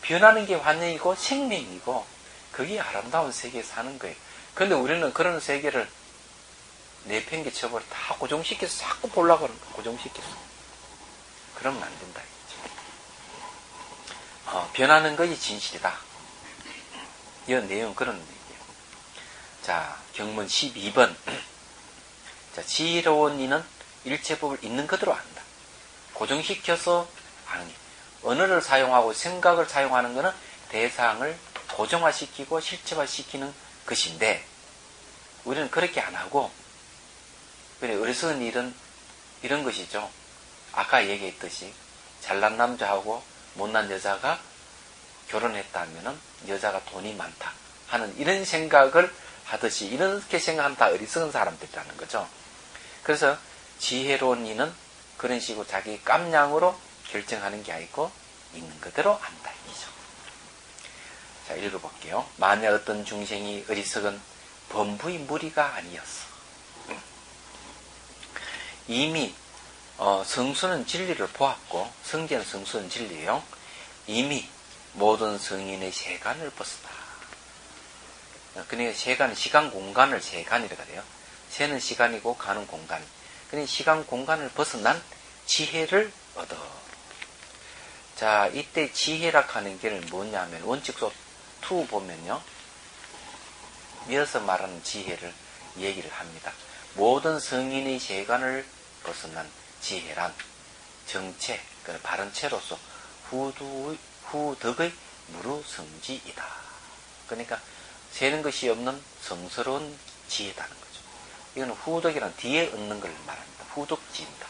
변하는 게 환영이고 생명이고 그게 아름다운 세계에 사는 거예요. 근데 우리는 그런 세계를 내팽개쳐버려 다 고정시켜서 자꾸 보려고 하는 거예요. 고정시켜서. 그러면 안 된다. 변하는 것이 진실이다. 이 내용 그런 얘기예요. 자, 경문 12번. 자, 지혜로운 이는 일체법을 있는 그대로 안다. 고정시켜서 하는 게. 언어를 사용하고 생각을 사용하는 것은 대상을 고정화시키고 실체화시키는 것인데, 우리는 그렇게 안 하고, 그래, 어리석은 일은 이런 것이죠. 아까 얘기했듯이, 잘난 남자하고 못난 여자가 결혼했다면은 여자가 돈이 많다 하는 이런 생각을 하듯이, 이렇게 생각하면 다 어리석은 사람들이라는 거죠. 그래서 지혜로운 이는 그런 식으로 자기 깜냥으로 결정하는 게 아니고 있는 그대로 안다 이죠. 자, 읽어볼게요. 만약 어떤 중생이 어리석은 범부의 무리가 아니었어. 이미 성수는 진리를 보았고, 성제는 성수는 진리예요. 이미 모든 성인의 세간을 벗었다. 그러니까 세간은 시간 공간을 세간이라고 해요. 세는 시간이고 가는 공간. 그러니까 시간 공간을 벗어난 지혜를 얻어. 자, 이때 지혜라 하는 게 뭐냐면 원칙소 2 보면요, 이어서 말하는 지혜를 얘기를 합니다. 모든 성인의 세간을 벗어난 지혜란 정체, 바른 체로서 후덕의 무루성지이다. 그러니까 세는 것이 없는 성스러운 지혜다는 거죠. 이거는 후덕이란 뒤에 얻는 걸 말합니다. 후덕지입니다.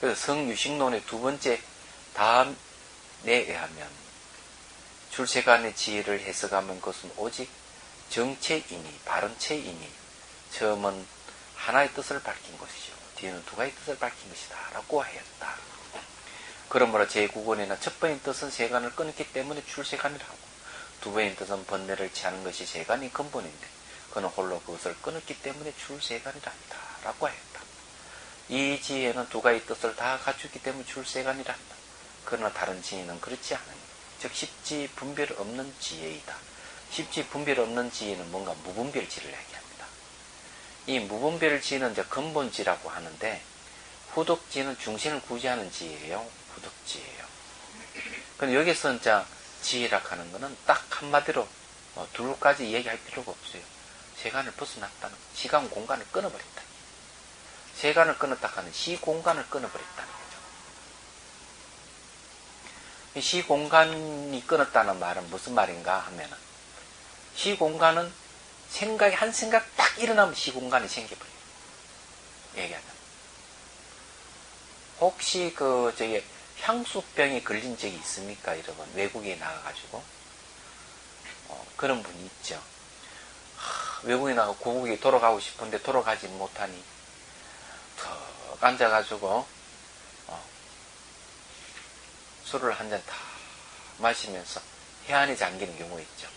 그래서 성유식론의 두 번째 다음에 의하면 출세간의 지혜를 해석하면 그것은 오직 정체이니 바른체이니 처음은 하나의 뜻을 밝힌 것이죠. 뒤에는 두 가지 뜻을 밝힌 것이다 라고 하였다. 그러므로 제9권에는 첫 번의 뜻은 세간을 끊었기 때문에 출세간이라고, 두 번의 뜻은 번뇌를 취하는 것이 세간이 근본인데 그는 홀로 그것을 끊었기 때문에 출세간이란다 라고 하였다. 이 지혜는 두 가지 뜻을 다 갖추기 때문에 출세간이란다. 그러나 다른 지혜는 그렇지 않으니, 즉 십지 분별 없는 지혜이다. 십지 분별 없는 지혜는 뭔가 무분별지를 얘기합니다. 이 무분별지는 이제 근본지라고 하는데, 후덕지는 중생을 구제하는 지혜예요. 후덕지예요. 근데 여기서 이제 지혜라 하는 거는 딱 한마디로 둘까지 얘기할 필요가 없어요. 세간을 벗어났다는, 시간 공간을 끊어버렸다. 세간을 끊었다 하는 시공간을 끊어버렸다는 거죠. 시공간이 끊었다는 말은 무슨 말인가 하면은, 시공간은 생각이 한 생각 딱 일어나면 시공간이 생겨버려요. 얘기하자면. 혹시 향수병에 걸린 적이 있습니까? 여러분, 외국에 나가가지고 그런 분이 있죠. 외국에 나가 고국에 돌아가고 싶은데 돌아가지 못하니 턱 앉아가지고 술을 한 잔 다 마시면서 해안에 잠기는 경우가 있죠.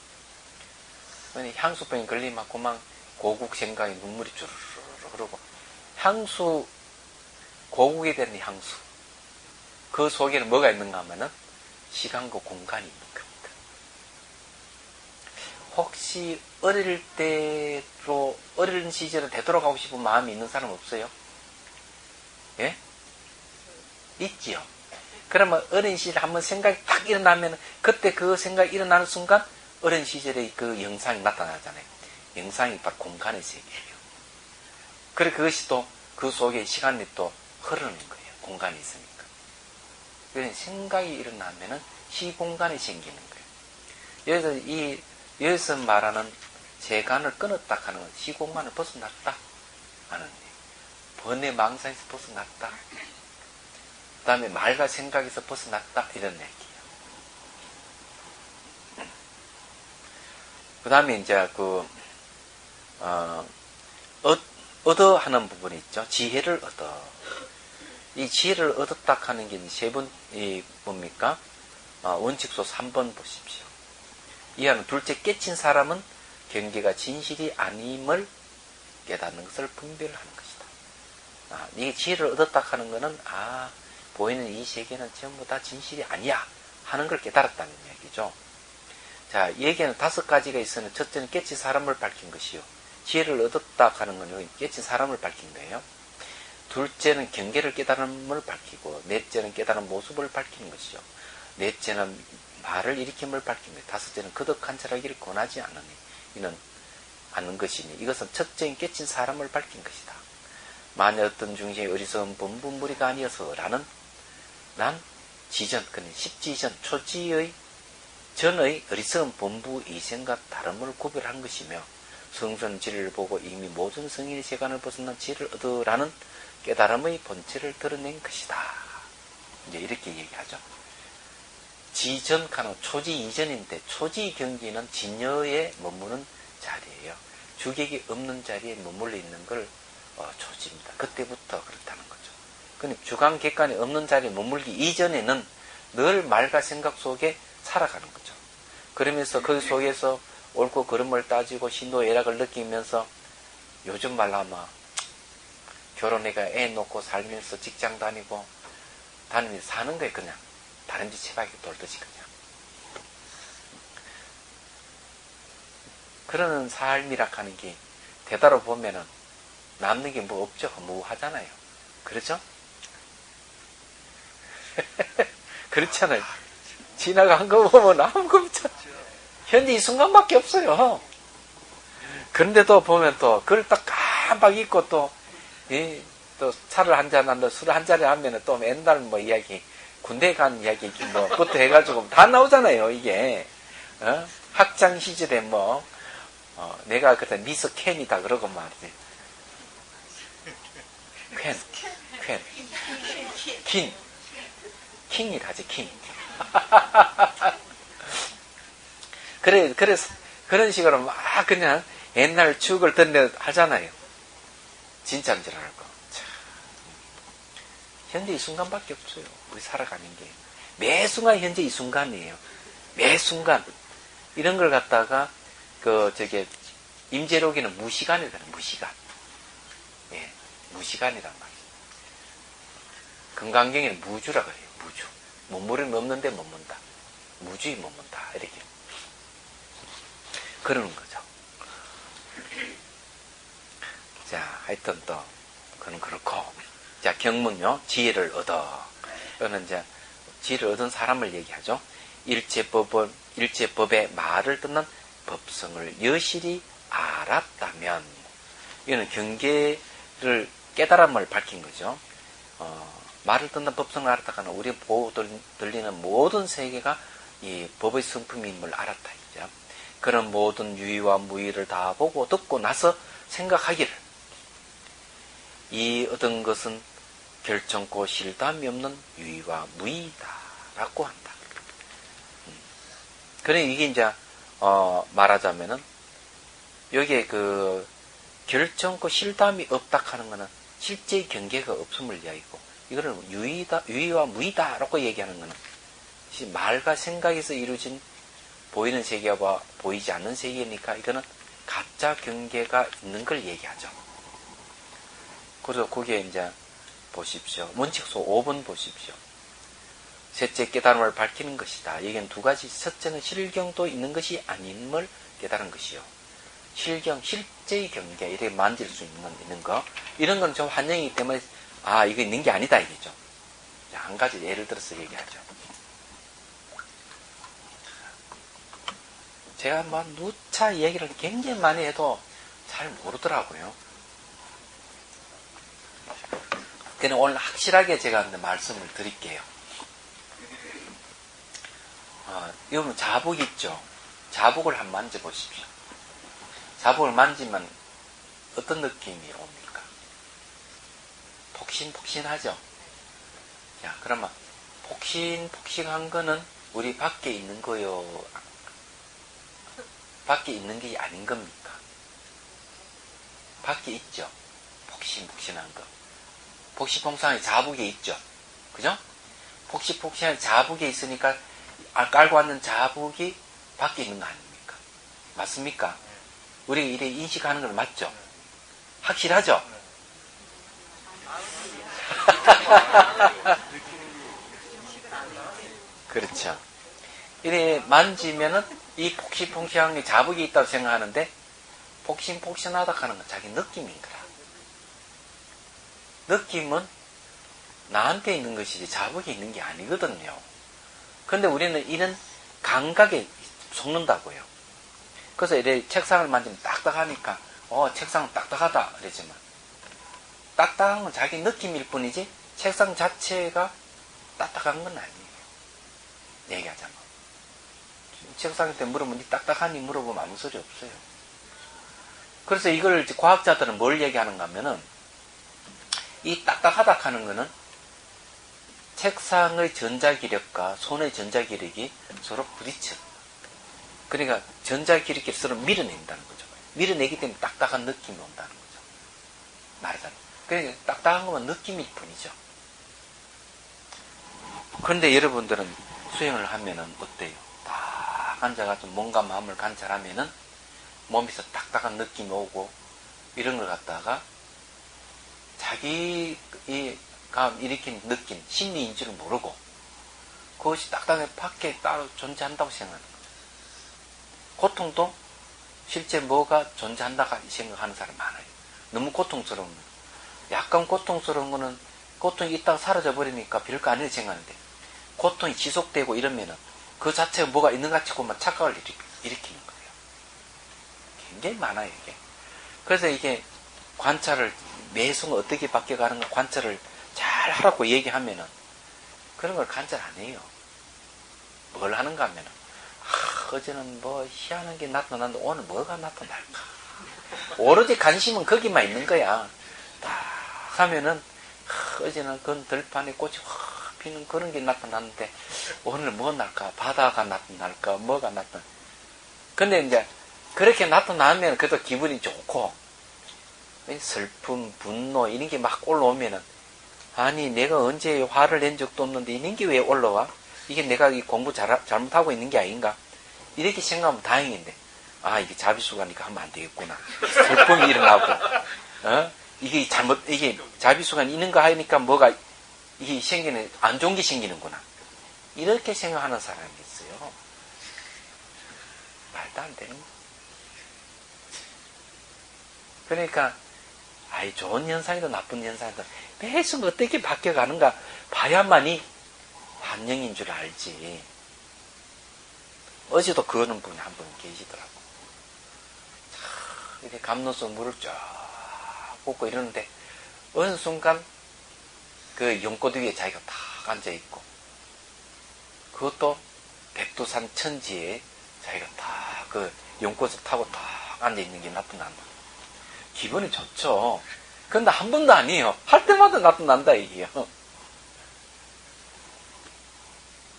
향수병이 걸리면 그만 고국 생각에 눈물이 주르르 흐르고, 향수, 고국에 대한 향수, 그 속에는 뭐가 있는가 하면은 시간과 공간이 있는 겁니다. 혹시 어릴 때로, 어린 시절에 되돌아가고 싶은 마음이 있는 사람 없어요? 예? 있지요. 그러면 어린 시절에 한번 생각이 딱 일어나면, 그때 그 생각이 일어나는 순간 어린 시절의 그 영상이 나타나잖아요. 영상이 바로 공간의 세계예요. 그래, 그것이 또 그 속에 시간이 또 흐르는 거예요. 공간이 있으니까. 그래서 생각이 일어나면은 시공간이 생기는 거예요. 여기서 말하는 세간을 끊었다 하는 건 시공간을 벗어났다 하는 거예요. 번뇌 망상에서 벗어났다. 그 다음에 말과 생각에서 벗어났다. 이런 얘기예요. 그 다음에 이제 얻어 하는 부분이 있죠. 지혜를 얻어. 이 지혜를 얻었다 하는 게 세 번, 뭡니까? 원칙소 3번 보십시오. 이하는 둘째 깨친 사람은 경계가 진실이 아님을 깨닫는 것을 분별하는 것이다. 이게 지혜를 얻었다 하는 것은, 보이는 이 세계는 전부 다 진실이 아니야 하는 걸 깨달았다는 얘기죠. 자, 얘기는 5가지가 있으면, 첫째는 깨친 사람을 밝힌 것이요. 지혜를 얻었다 하는 것은 깨친 사람을 밝힌 거예요. 둘째는 경계를 깨달음을 밝히고, 넷째는 깨달은 모습을 밝히는 것이죠. 넷째는 말을 일으킴을 밝힌 거예요. 다섯째는 거듭한 철학을 권하지 않는 것이니, 이것은 첫째인 깨친 사람을 밝힌 것이다. 만약 어떤 중생이 어리석은 범분무리가 아니어서 난 지전, 그는 십지전, 초지의 전의 어리석은 범부 이생과 다름을 구별한 것이며, 성선 지를 보고 이미 모든 성인의 세간을 벗어난 지혜를 얻으라는 깨달음의 본체를 드러낸 것이다. 이제 이렇게 얘기하죠. 지전카노 초지 이전인데, 초지 경지는 진여에 머무는 자리예요. 주객이 없는 자리에 머물러 있는 걸 초지입니다. 그때부터 그렇다는 거죠. 근데 주관 객관이 없는 자리에 머물기 이전에는 늘 말과 생각 속에 살아가는 거죠. 그러면서 그 속에서 옳고 그름을 따지고 신도애락을 느끼면서, 요즘 말로 하면 결혼해가 애 놓고 살면서 직장 다니면서 사는 거예요. 그냥 다른 집 채바퀴 돌듯이 그냥. 그러는 삶이라 하는 게 되돌아보면은 남는 게 뭐 없죠. 무하잖아요. 그렇죠? 그렇잖아요. 지나간 거 보면 아무것도 없죠. 현재 이 순간밖에 없어요. 그런데도 보면 또 그걸 딱 깜빡 잊고 또 차를 한잔 한다, 술을 한 잔에 하면은 또 맨날 뭐 이야기, 군대 간 이야기 뭐부터 해가지고 다 나오잖아요. 이게 학창 시절에 내가 그때 미스 캔이다 그러고 말이지. 킹이라지 킹. 그래서 그런 식으로 막 그냥 옛날 추억을 던져 하잖아요. 진짜인 줄 알고. 참. 현재 이 순간밖에 없어요. 우리 살아가는 게. 매 순간 현재 이 순간이에요. 매 순간. 이런 걸 갖다가 임재록에는 무시간이라는 무시간. 예, 무시간이란 말이에요. 금강경에는 무주라 그래요. 무주. 머무르는 없는데 머문다. 무주에 머문다. 이렇게. 그러는 거죠. 자, 하여튼 또, 그건 그렇고. 자, 경문요. 지혜를 얻어. 이거는 이제, 지혜를 얻은 사람을 얘기하죠. 일체법의 말을 듣는 법성을 여실히 알았다면, 이거는 경계를, 깨달음을 밝힌 거죠. 말을 듣는 법성을 알았다가는 우리 보고 들리는 모든 세계가 이 법의 성품임을 알았다. 이죠. 그런 모든 유의와 무의를 다 보고 듣고 나서 생각하기를, 이 얻은 것은 결정코 실담이 없는 유의와 무의다라고 한다. 그래, 이게 이제 말하자면은 여기에 결정코 실담이 없다 하는 거는 실제 경계가 없음을 이야기고, 이거를 유의와 무의다라고 얘기하는 거는 말과 생각에서 이루어진 보이는 세계와 보이지 않는 세계니까 이거는 가짜 경계가 있는 걸 얘기하죠. 그래서 거기에 이제 보십시오. 원칙소 5번 보십시오. 셋째 깨달음을 밝히는 것이다. 여기는 두 가지. 첫째는 실경도 있는 것이 아님을 깨달은 것이요. 실경, 실제의 경계, 이렇게 만질 수 있는 거. 이런 건 좀 환영이기 때문에, 이거 있는 게 아니다, 이거죠. 한 가지 예를 들어서 얘기하죠. 제가 뭐, 누차 얘기를 굉장히 많이 해도 잘 모르더라고요. 그냥 오늘 확실하게 제가 말씀을 드릴게요. 여러분, 자복 있죠? 자복을 한번 만져보십시오. 자복을 만지면 어떤 느낌이 옵니까? 폭신폭신하죠? 자, 그러면 폭신폭신한 거는 우리 밖에 있는 거요? 밖에 있는 게 아닌 겁니까? 밖에 있죠? 폭신폭신한 거. 폭신폭신한 자복에 있죠? 그죠? 폭신폭신한 자복에 있으니까 깔고 왔는 자복이 밖에 있는 거 아닙니까? 맞습니까? 우리가 이래 인식하는 건 맞죠? 확실하죠? 그렇죠. 이래 만지면은 이 폭신폭신한 게 자복이 있다고 생각하는데 폭신폭신하다 하는 건 자기 느낌인 거라. 느낌은 나한테 있는 것이지 자복이 있는 게 아니거든요. 그런데 우리는 이런 감각에 속는다고요. 그래서 이래 책상을 만지면 딱딱하니까 책상은 딱딱하다 그러지만 딱딱한 건 자기 느낌일 뿐이지 책상 자체가 딱딱한 건 아니에요. 얘기하자면 책상한테 물으면 니 딱딱하니 물어보면 아무 소리 없어요. 그래서 이걸 과학자들은 뭘 얘기하는가 하면은 이 딱딱하다 하는 거는 책상의 전자기력과 손의 전자기력이 서로 부딪혀. 그러니까 전자기력이 서로 밀어낸다는 거죠. 밀어내기 때문에 딱딱한 느낌이 온다는 거죠. 말하자면. 그러니까 딱딱한 것만 느낌일 뿐이죠. 그런데 여러분들은 수행을 하면은 어때요? 딱 앉아가지고 몸과 마음을 관찰하면은 몸에서 딱딱한 느낌이 오고 이런 걸 갖다가 자기 일으킨 느낌, 심리인 줄을 모르고 그것이 딱딱하게 밖에 따로 존재한다고 생각하는 거죠. 고통도 실제 뭐가 존재한다고 생각하는 사람 많아요. 너무 고통스러운 거. 약간 고통스러운 거는 고통이 있다가 사라져 버리니까 별거 아니라고 생각하는데 고통이 지속되고 이러면은 그 자체가 뭐가 있는 것 같이 막 착각을 일으키는 거예요. 굉장히 많아요, 이게. 그래서 이게 관찰을 매 순간 어떻게 바뀌어가는가 관찰을 잘 하라고 얘기하면은 그런 걸 관찰 안 해요. 뭘 하는가 하면은 어제는 뭐 희한한 게 나타났는데 오늘 뭐가 나타날까? 오로지 관심은 거기만 있는 거야. 딱 하면은 어제는 그 들판에 꽃이 확 피는 그런 게 나타났는데 오늘 뭐 날까? 바다가 나타날까? 뭐가 나타나? 근데 이제 그렇게 나타나면 그래도 기분이 좋고 슬픔, 분노 이런 게 막 올라오면은 아니 내가 언제 화를 낸 적도 없는데 이런 게 왜 올라와? 이게 내가 이 공부 잘못하고 있는 게 아닌가? 이렇게 생각하면 다행인데 이게 자비수가니까 하면 안 되겠구나. 슬픔이 일어나고 이게 자비수가 있는가 하니까 뭐가 이게 생기는 안 좋은 게 생기는구나. 이렇게 생각하는 사람이 있어요. 말도 안 되는 거. 그러니까 좋은 현상이든 나쁜 현상이든 매순 어떻게 바뀌어가는가 봐야만이 환영인 줄 알지. 어제도 그러는 분이 한 분 계시더라고. 이렇게 감로서 물을 쫙 붓고 이러는데 어느 순간 그 연꽃 위에 자기가 탁 앉아있고 그것도 백두산 천지에 자기가 탁 그 연꽃을 타고 탁 앉아있는 게 나타난다. 기분이 좋죠. 근데 한 번도 아니에요. 할 때마다 나타난다 이게요.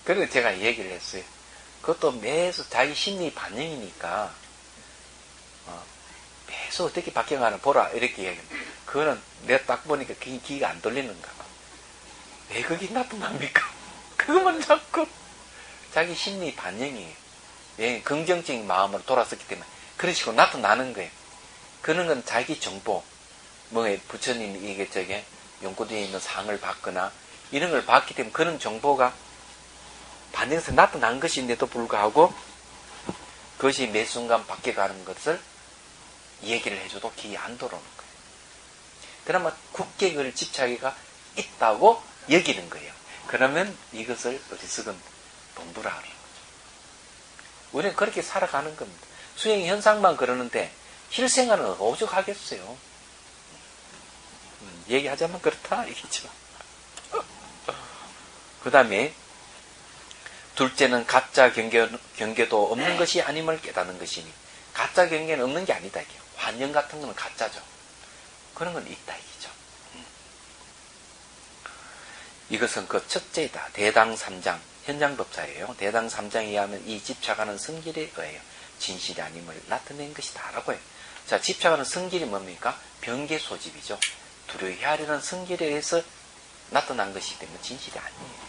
그래서 제가 얘기를 했어요. 그것도 매수 자기 심리 반영이니까 매수 어떻게 바뀌어가나 보라 이렇게 얘기합니다. 그거는 내가 딱 보니까 기가 안 돌리는가 봐. 왜 그게 나타납니까? 그것만 자꾸 자기 심리 반영이에요. 예, 긍정적인 마음으로 돌아섰기 때문에 그런 식으로 나타나는 거예요. 그런 건 자기 정보, 부처님 이게 연구대에 있는 상을 받거나 이런 걸 받기 때문에 그런 정보가 반영해서 나타난 것인데도 불구하고 그것이 매 순간 바뀌어가는 것을 얘기를 해줘도 귀에 안 들어오는 거예요. 그러면 굳게 그걸 집착이가 있다고 여기는 거예요. 그러면 이것을 어리석은 동부라 하는 거죠. 우리는 그렇게 살아가는 겁니다. 수행 현상만 그러는데 실생활은 오죽하겠어요. 얘기하자면 그렇다 이겠죠. 그 다음에 둘째는 가짜 경계도 없는 것이 아님을 깨닫는 것이니, 가짜 경계는 없는 게 아니다 이게. 환영 같은 거는 가짜죠. 그런 건 있다 이기죠. 이것은 그 첫째이다. 대당 3장 현장법사예요. 대당 3장에 의하면 이 집착하는 성질에 의하여 진실이 아님을 나타낸 것이다 라고 해요. 자, 집착하는 성질이 뭡니까? 병계 소집이죠. 두려워하려는 성질에 의해서 나타난 것이기 때문에 진실이 아니에요.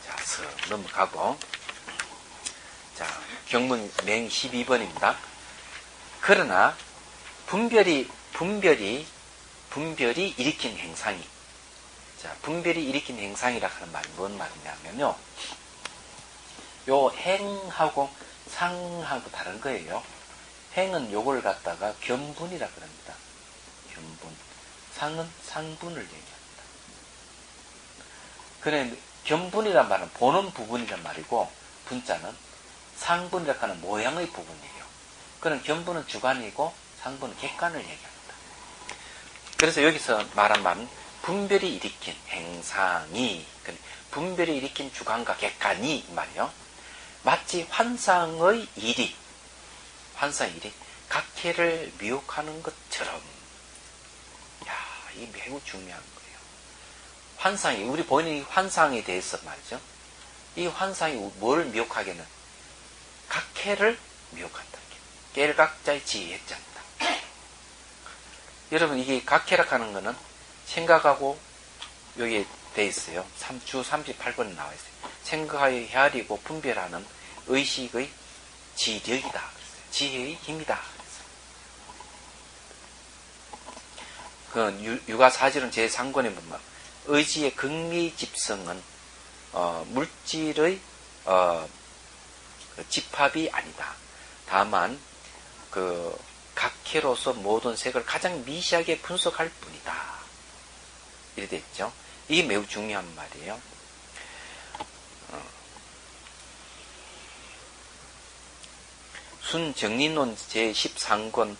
자, 넘어가고. 자, 경문 맹 12번입니다. 그러나 분별이 일으킨 행상이, 자, 분별이 일으킨 행상이라 하는 말이 뭔 말이냐면요, 요 행하고 상하고 다른 거예요. 행은 요걸 갖다가 견분이라 그럽니다. 견분. 상은 상분을 얘기합니다. 그래, 견분이란 말은 보는 부분이란 말이고, 분자는 상분이라 하는 모양의 부분이에요. 그런 견분은 주관이고 상분은 객관을 얘기합니다. 그래서 여기서 말한 말은 분별이 일으킨 행상이, 분별이 일으킨 주관과 객관이 말이요. 마치 환상의 일이 각해를 미혹하는 것처럼. 야, 이게 매우 중요한 거예요. 환상이, 우리 보이는 이 환상에 대해서 말이죠. 이 환상이 뭘 미혹하게는 각해를 미혹한다. 깰각자의 지혜자입니다. 여러분, 이게 각해라 하는 거는 생각하고 여기에 돼 있어요. 주 38번에 나와 있어요. 생각하여 헤아리고 분별하는 의식의 지력이다. 그랬어요. 지혜의 힘이다. 그 유가사실은 제3권에 보면 의지의 극미집성은 물질의 집합이 아니다. 다만 그 각해로서 모든 색을 가장 미시하게 분석할 뿐이다. 이렇게 됐죠. 이게 매우 중요한 말이에요. 순정리론 제13권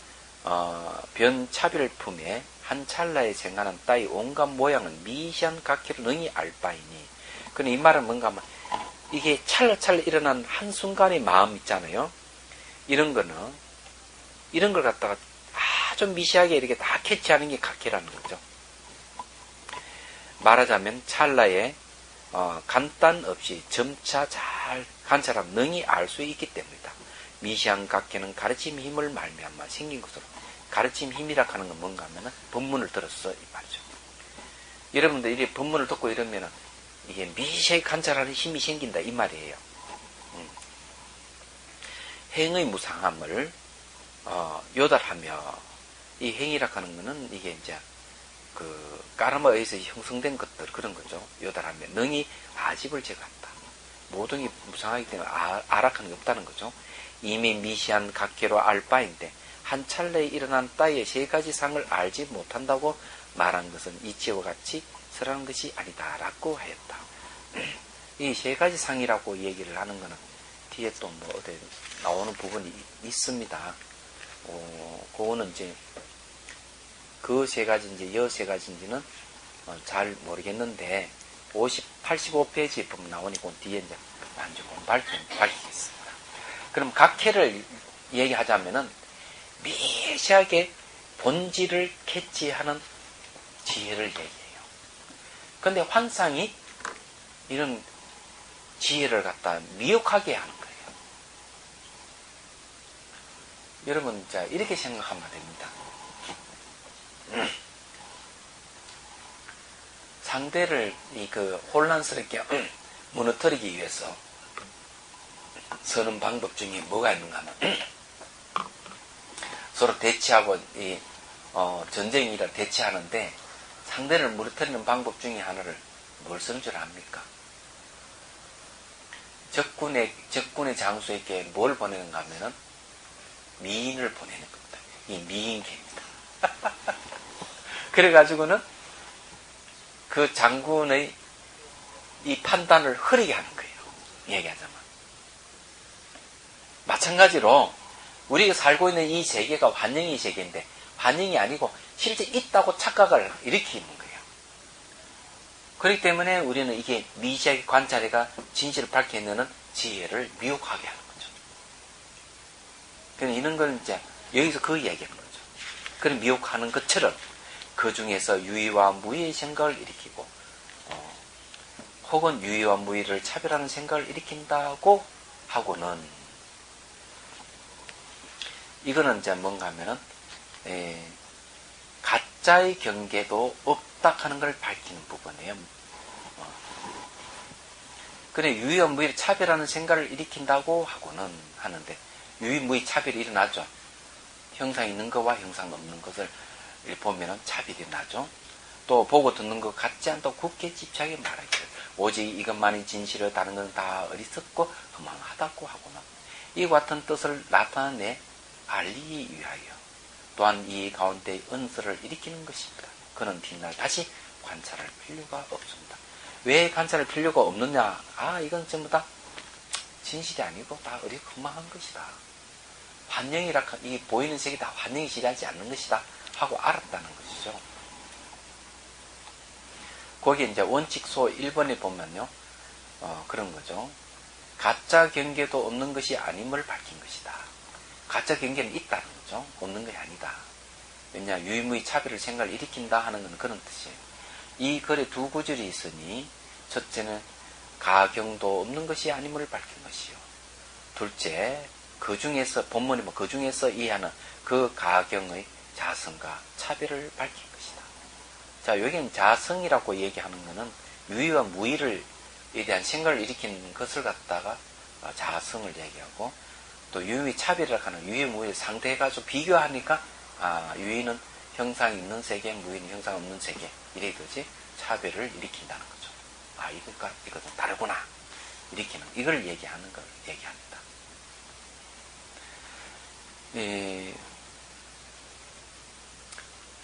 변차별품에 한 찰나에 생하는 따위 온갖 모양은 미시한 각해를 능히 알 바이니. 근데 이 말은 뭔가 하면 이게 찰나찰나 일어난 한순간의 마음 있잖아요. 이런 걸 갖다가 아주 미시하게 이렇게 다 캐치하는 게 각해라는 거죠. 말하자면 찰나에 간단 없이 점차 잘 관찰하면 능히 알 수 있기 때문이다. 미시한 각해는 가르침 힘을 말미암아 생긴 것으로, 가르침 힘이라 하는 건 뭔가 하면은 법문을 들었어 이 말이죠. 여러분들 이렇게 법문을 듣고 이러면은 이게 미시하게 관찰하는 힘이 생긴다 이 말이에요. 행의 무상함을 요달하며, 이 행이라 하는 거는 이게 이제 그 까르마에 의해서 형성된 것들, 그런 거죠. 요달하며 능히 아집을 제거한다. 모든 게 무상하기 때문에 아락하는 게 없다는 거죠. 이미 미시한 각해로 알 바인데 한 찰나에 일어난 따위의 세 가지 상을 알지 못한다고 말한 것은 이치와 같이 설하는 것이 아니다라고 하였다. 이 세 가지 상이라고 얘기를 하는 것은 뒤에 또 뭐 어디 나오는 부분이 있습니다. 그거는 이제 그 세 가지인지 여 세 가지인지는 잘 모르겠는데 85페이지에 보면 나오니 그 뒤에 이제 나중에 밝히겠습니다. 그럼 각해를 얘기하자면은 미세하게 본질을 캐치하는 지혜를 얘기해요. 그런데 환상이 이런 지혜를 갖다 미혹하게 하는 거예요. 여러분, 자, 이렇게 생각하면 됩니다. 상대를 혼란스럽게 무너뜨리기 위해서 서는 방법 중에 뭐가 있는가 하면 서로 대치하고 전쟁이라 대치하는데 상대를 무너뜨리는 방법 중에 하나를 뭘 쓰는 줄 압니까? 적군의 장수에게 뭘 보내는가 하면은 미인을 보내는 겁니다. 이 미인계입니다. 그래가지고는 그 장군의 이 판단을 흐리게 하는 거예요. 얘기하자면. 마찬가지로 우리가 살고 있는 이 세계가 환영의 세계인데 환영이 아니고 실제 있다고 착각을 일으키는 거예요. 그렇기 때문에 우리는 이게 미시하게 관찰해가 진실을 밝혀내는 지혜를 미혹하게 하는 거죠. 그러니까 이런 걸 이제 여기서 그 얘기하는 거죠. 그런 미혹하는 것처럼 그 중에서 유의와 무의의 생각을 일으키고 혹은 유의와 무의를 차별하는 생각을 일으킨다고 하고는 이거는 이제 뭔가 하면은 가짜의 경계도 없다 하는 걸 밝히는 부분이에요. 그래 유의와 무의를 차별하는 생각을 일으킨다고 하고는 하는데 유의 무의 차별이 일어나죠. 형상 있는 것과 형상 없는 것을 보면은 차별이 나죠. 또 보고 듣는 것 같지 않다고 굳게 집착하게 말하기를 오직 이것만이 진실을 다른 건 다 어리석고 허망하다고 하고는 이와 같은 뜻을 나타내 알리기 위하여 또한 이 가운데 은서를 일으키는 것입니다. 그는 뒷날 다시 관찰할 필요가 없습니다. 왜 관찰할 필요가 없느냐? 이건 전부 다 진실이 아니고 다 허망한 것이다. 환영이라 이 보이는 세계 다 환영이 지나지 않는 것이다 하고 알았다는 것이죠. 거기에 이제 원칙소 1번에 보면요, 그런 거죠. 가짜 경계도 없는 것이 아님을 밝힌 것이다. 가짜 경계는 있다는 거죠. 없는 것이 아니다. 왜냐, 유의무의 차별을 생각을 일으킨다 하는 건 그런 뜻이에요. 이 글에 두 구절이 있으니, 첫째는 가경도 없는 것이 아님을 밝힌 것이요. 둘째, 그 중에서, 본문이 그 중에서 이해하는 그 가경의 자성과 차별을 밝힌 것이다. 자, 여기는 자성이라고 얘기하는 것은 유의와 무의에 대한 생각을 일으키는 것을 갖다가 자성을 얘기하고, 또 유의 차별이라고 하는 유의 무의를 상대해가지고 비교하니까 유의는 형상이 있는 세계, 무의는 형상 없는 세계 이래 되지 차별을 일으킨다는 거죠. 이것은 다르구나 일으키는 이걸 얘기하는 걸 얘기합니다.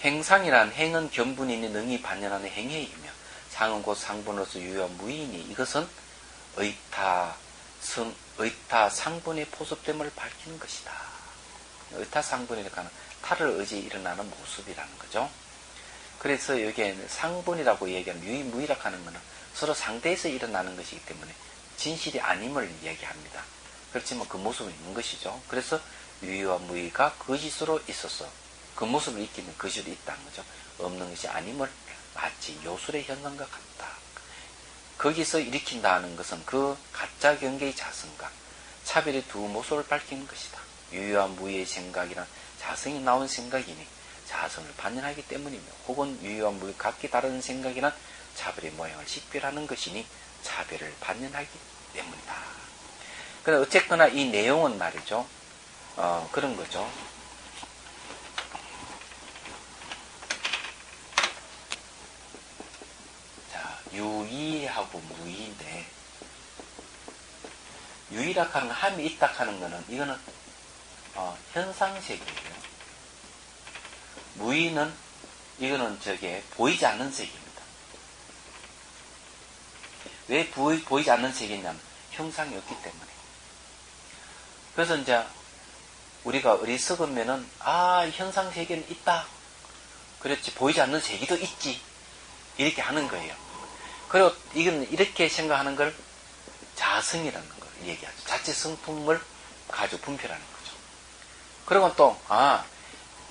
행상이란 행은 견분이 있는 능이 반연하는 행위이며 상은 곧 상분으로서 유의와 무의이니 이것은 의타 상분의 포섭됨을 밝히는 것이다. 의타 상분이라고 하는 타를 의지 일어나는 모습이라는 거죠. 그래서 여기에는 상분이라고 얘기하는 유의 무의라고 하는 것은 서로 상대에서 일어나는 것이기 때문에 진실이 아님을 얘기합니다. 그렇지만 그 모습은 있는 것이죠. 그래서 유의와 무의가 거짓으로 있어서 그 모습을 익히는 거짓이 있다는 거죠. 없는 것이 아님을 마치 요술의 현상과 같다. 거기서 일으킨다는 것은 그 가짜 경계의 자성과 차별의 두 모습을 밝히는 것이다. 유의와 무의의 생각이란 자성이 나온 생각이니 자성을 반영하기 때문이며 혹은 유의와 무의 각기 다른 생각이란 차별의 모양을 식별하는 것이니 차별을 반영하기 때문이다. 그런데 어쨌거나 이 내용은 말이죠. 그런 거죠. 유의하고 무의인데 유의라고 하는 함이 있다 하는 거는 이거는 현상세계예요. 무의는 이거는 보이지 않는 세계입니다. 왜 보이지 않는 세계냐면 형상이 없기 때문에. 그래서 이제 우리가 어리석으면은 현상세계는 있다. 그렇지 보이지 않는 세계도 있지. 이렇게 하는 거예요. 그리고 이건 이렇게 생각하는 걸 자성이라는 걸 얘기하죠. 자체 성품을 가지고 분별하는 거죠. 그리고 또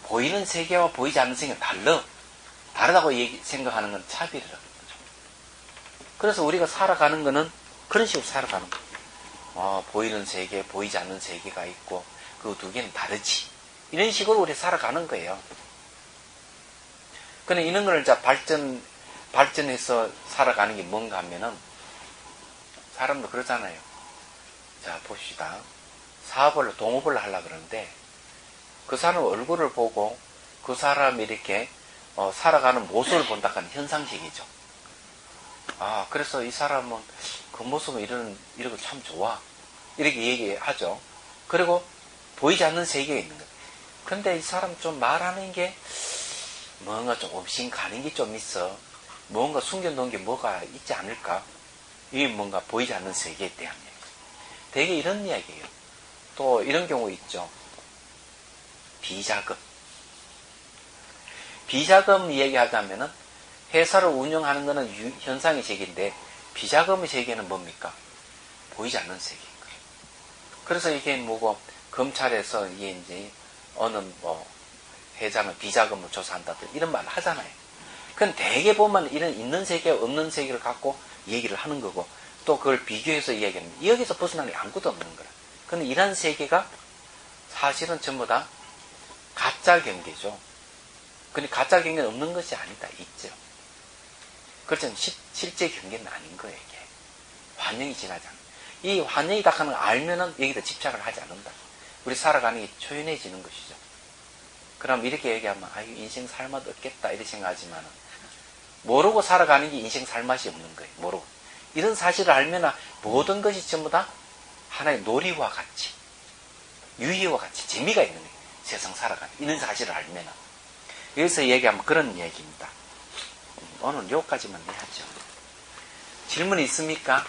보이는 세계와 보이지 않는 세계는 다르다고 생각하는 건 차별이라는 거죠. 그래서 우리가 살아가는 거는 그런 식으로 살아가는 거예요. 보이는 세계, 보이지 않는 세계가 있고 그 두 개는 다르지. 이런 식으로 우리 살아가는 거예요. 근데 이런 걸 이제 발전해서 살아가는 게 뭔가 하면은, 사람도 그러잖아요. 자, 봅시다. 사업을, 동업을 하려고 그러는데, 그 사람 얼굴을 보고, 그 사람이 이렇게, 살아가는 모습을 본다 하는 현상식이죠. 아, 그래서 이 사람은 그 모습은 이러고 참 좋아. 이렇게 얘기하죠. 그리고 보이지 않는 세계에 있는 거예요. 근데 이 사람 좀 말하는 게 뭔가 좀 없인 가는 게 좀 있어. 뭔가 숨겨놓은 게 뭐가 있지 않을까? 이게 뭔가 보이지 않는 세계에 대한 얘기. 되게 이런 이야기예요. 또 이런 경우 있죠. 비자금. 비자금 얘기하자면은 회사를 운영하는 것은 현상의 세계인데 비자금의 세계는 뭡니까? 보이지 않는 세계인 거예요. 그래서 이게 뭐고 검찰에서 이게 이제 어느 회장은 비자금을 조사한다든 이런 말을 하잖아요. 그건 대개 보면 이런 있는 세계 없는 세계를 갖고 얘기를 하는 거고 또 그걸 비교해서 이야기하는 거예요. 여기서 벗어나는 게 아무것도 없는 거라. 근데 이런 세계가 사실은 전부 다 가짜 경계죠. 근데 가짜 경계는 없는 것이 아니다. 있죠. 그렇지만 실제 경계는 아닌 거예요. 이게. 환영이 지나지 않는다. 이 환영이다 하는 걸 알면은 여기다 집착을 하지 않는다. 우리 살아가는 게 초연해지는 것이죠. 그럼 이렇게 얘기하면 아유 인생 살맛 없겠다 이렇게 생각하지만 모르고 살아가는 게 인생 살맛이 없는 거예요. 모르고. 이런 사실을 알면 모든 것이 전부 다 하나의 놀이와 같이 유희와 같이 재미가 있는 거예요. 세상 살아가는 이런 사실을 알면 여기서 얘기하면 그런 얘기입니다. 오늘 여기까지만 해야죠. 질문 있습니까?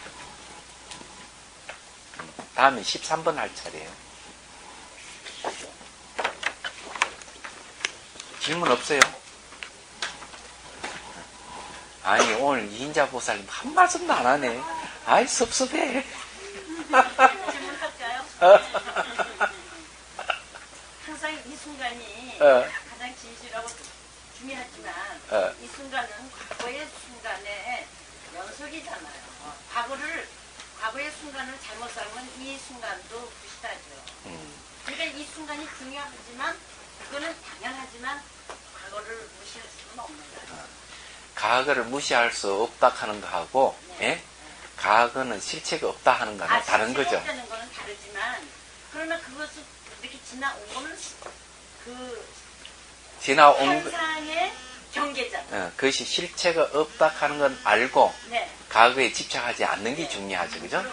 다음에 13번 할 차례예요. 질문 없어요? 아니 오늘 이인자 보살님 한 말씀도 안 하네. 아이 섭섭해. 질문할까요? 항상 이 순간이 가장 진실하고 중요하지만 이 순간은 과거의 순간의 연속이잖아요. 과거의 순간을 잘못 살면 이 순간도 부실하죠. 그러니까 이 순간이 중요하지만 그거는 당연하지만 과거를 무시할 수는 없는 거예요. 과거를 무시할 수 없다 하는 거하고 예? 과거는 실체가 없다 하는 거는 다른 거죠. 실체가 없다는 거는 다르지만 그러나 그것을 이렇게 지나온 거는 지나온 현상의 경계잖아요. 그것이 실체가 없다 하는 건 알고 네. 과거에 집착하지 않는 게 중요하죠. 그죠?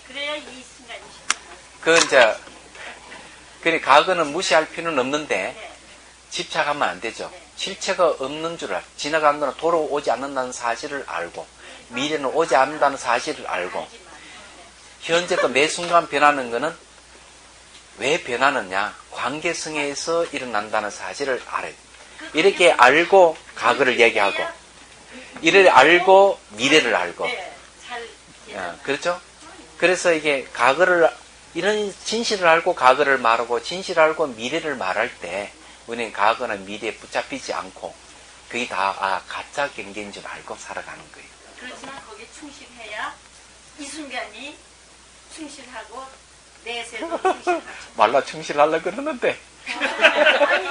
그래야 이 순간이 그래 과거는 무시할 필요는 없는데 네. 집착하면 안 되죠. 네. 실체가 없는 줄 알고 지나간 거는 돌아오지 않는다는 사실을 알고 미래는 오지 않는다는 사실을 알고 현재도 매 순간 변하는 거는 왜 변하느냐 관계성에서 일어난다는 사실을 알아요. 이렇게 알고 과거를 얘기하고 이를 알고 미래를 알고 그렇죠? 그래서 이게 과거를 이런 진실을 알고 과거를 말하고 진실을 알고 미래를 말할 때 우리는 과거나 미래에 붙잡히지 않고 그게 다 가짜 경계인 줄 알고 살아가는 거예요. 그렇지만 거기에 충실해야 이 순간이 충실하고 내세도 충실하죠. 말라 충실하려고 그러는데 아니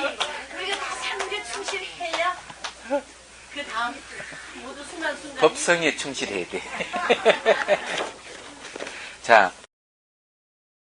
우리가 다 사는 게 충실해야 그 다음 모두 순간순간 법성에 충실해야 돼. 자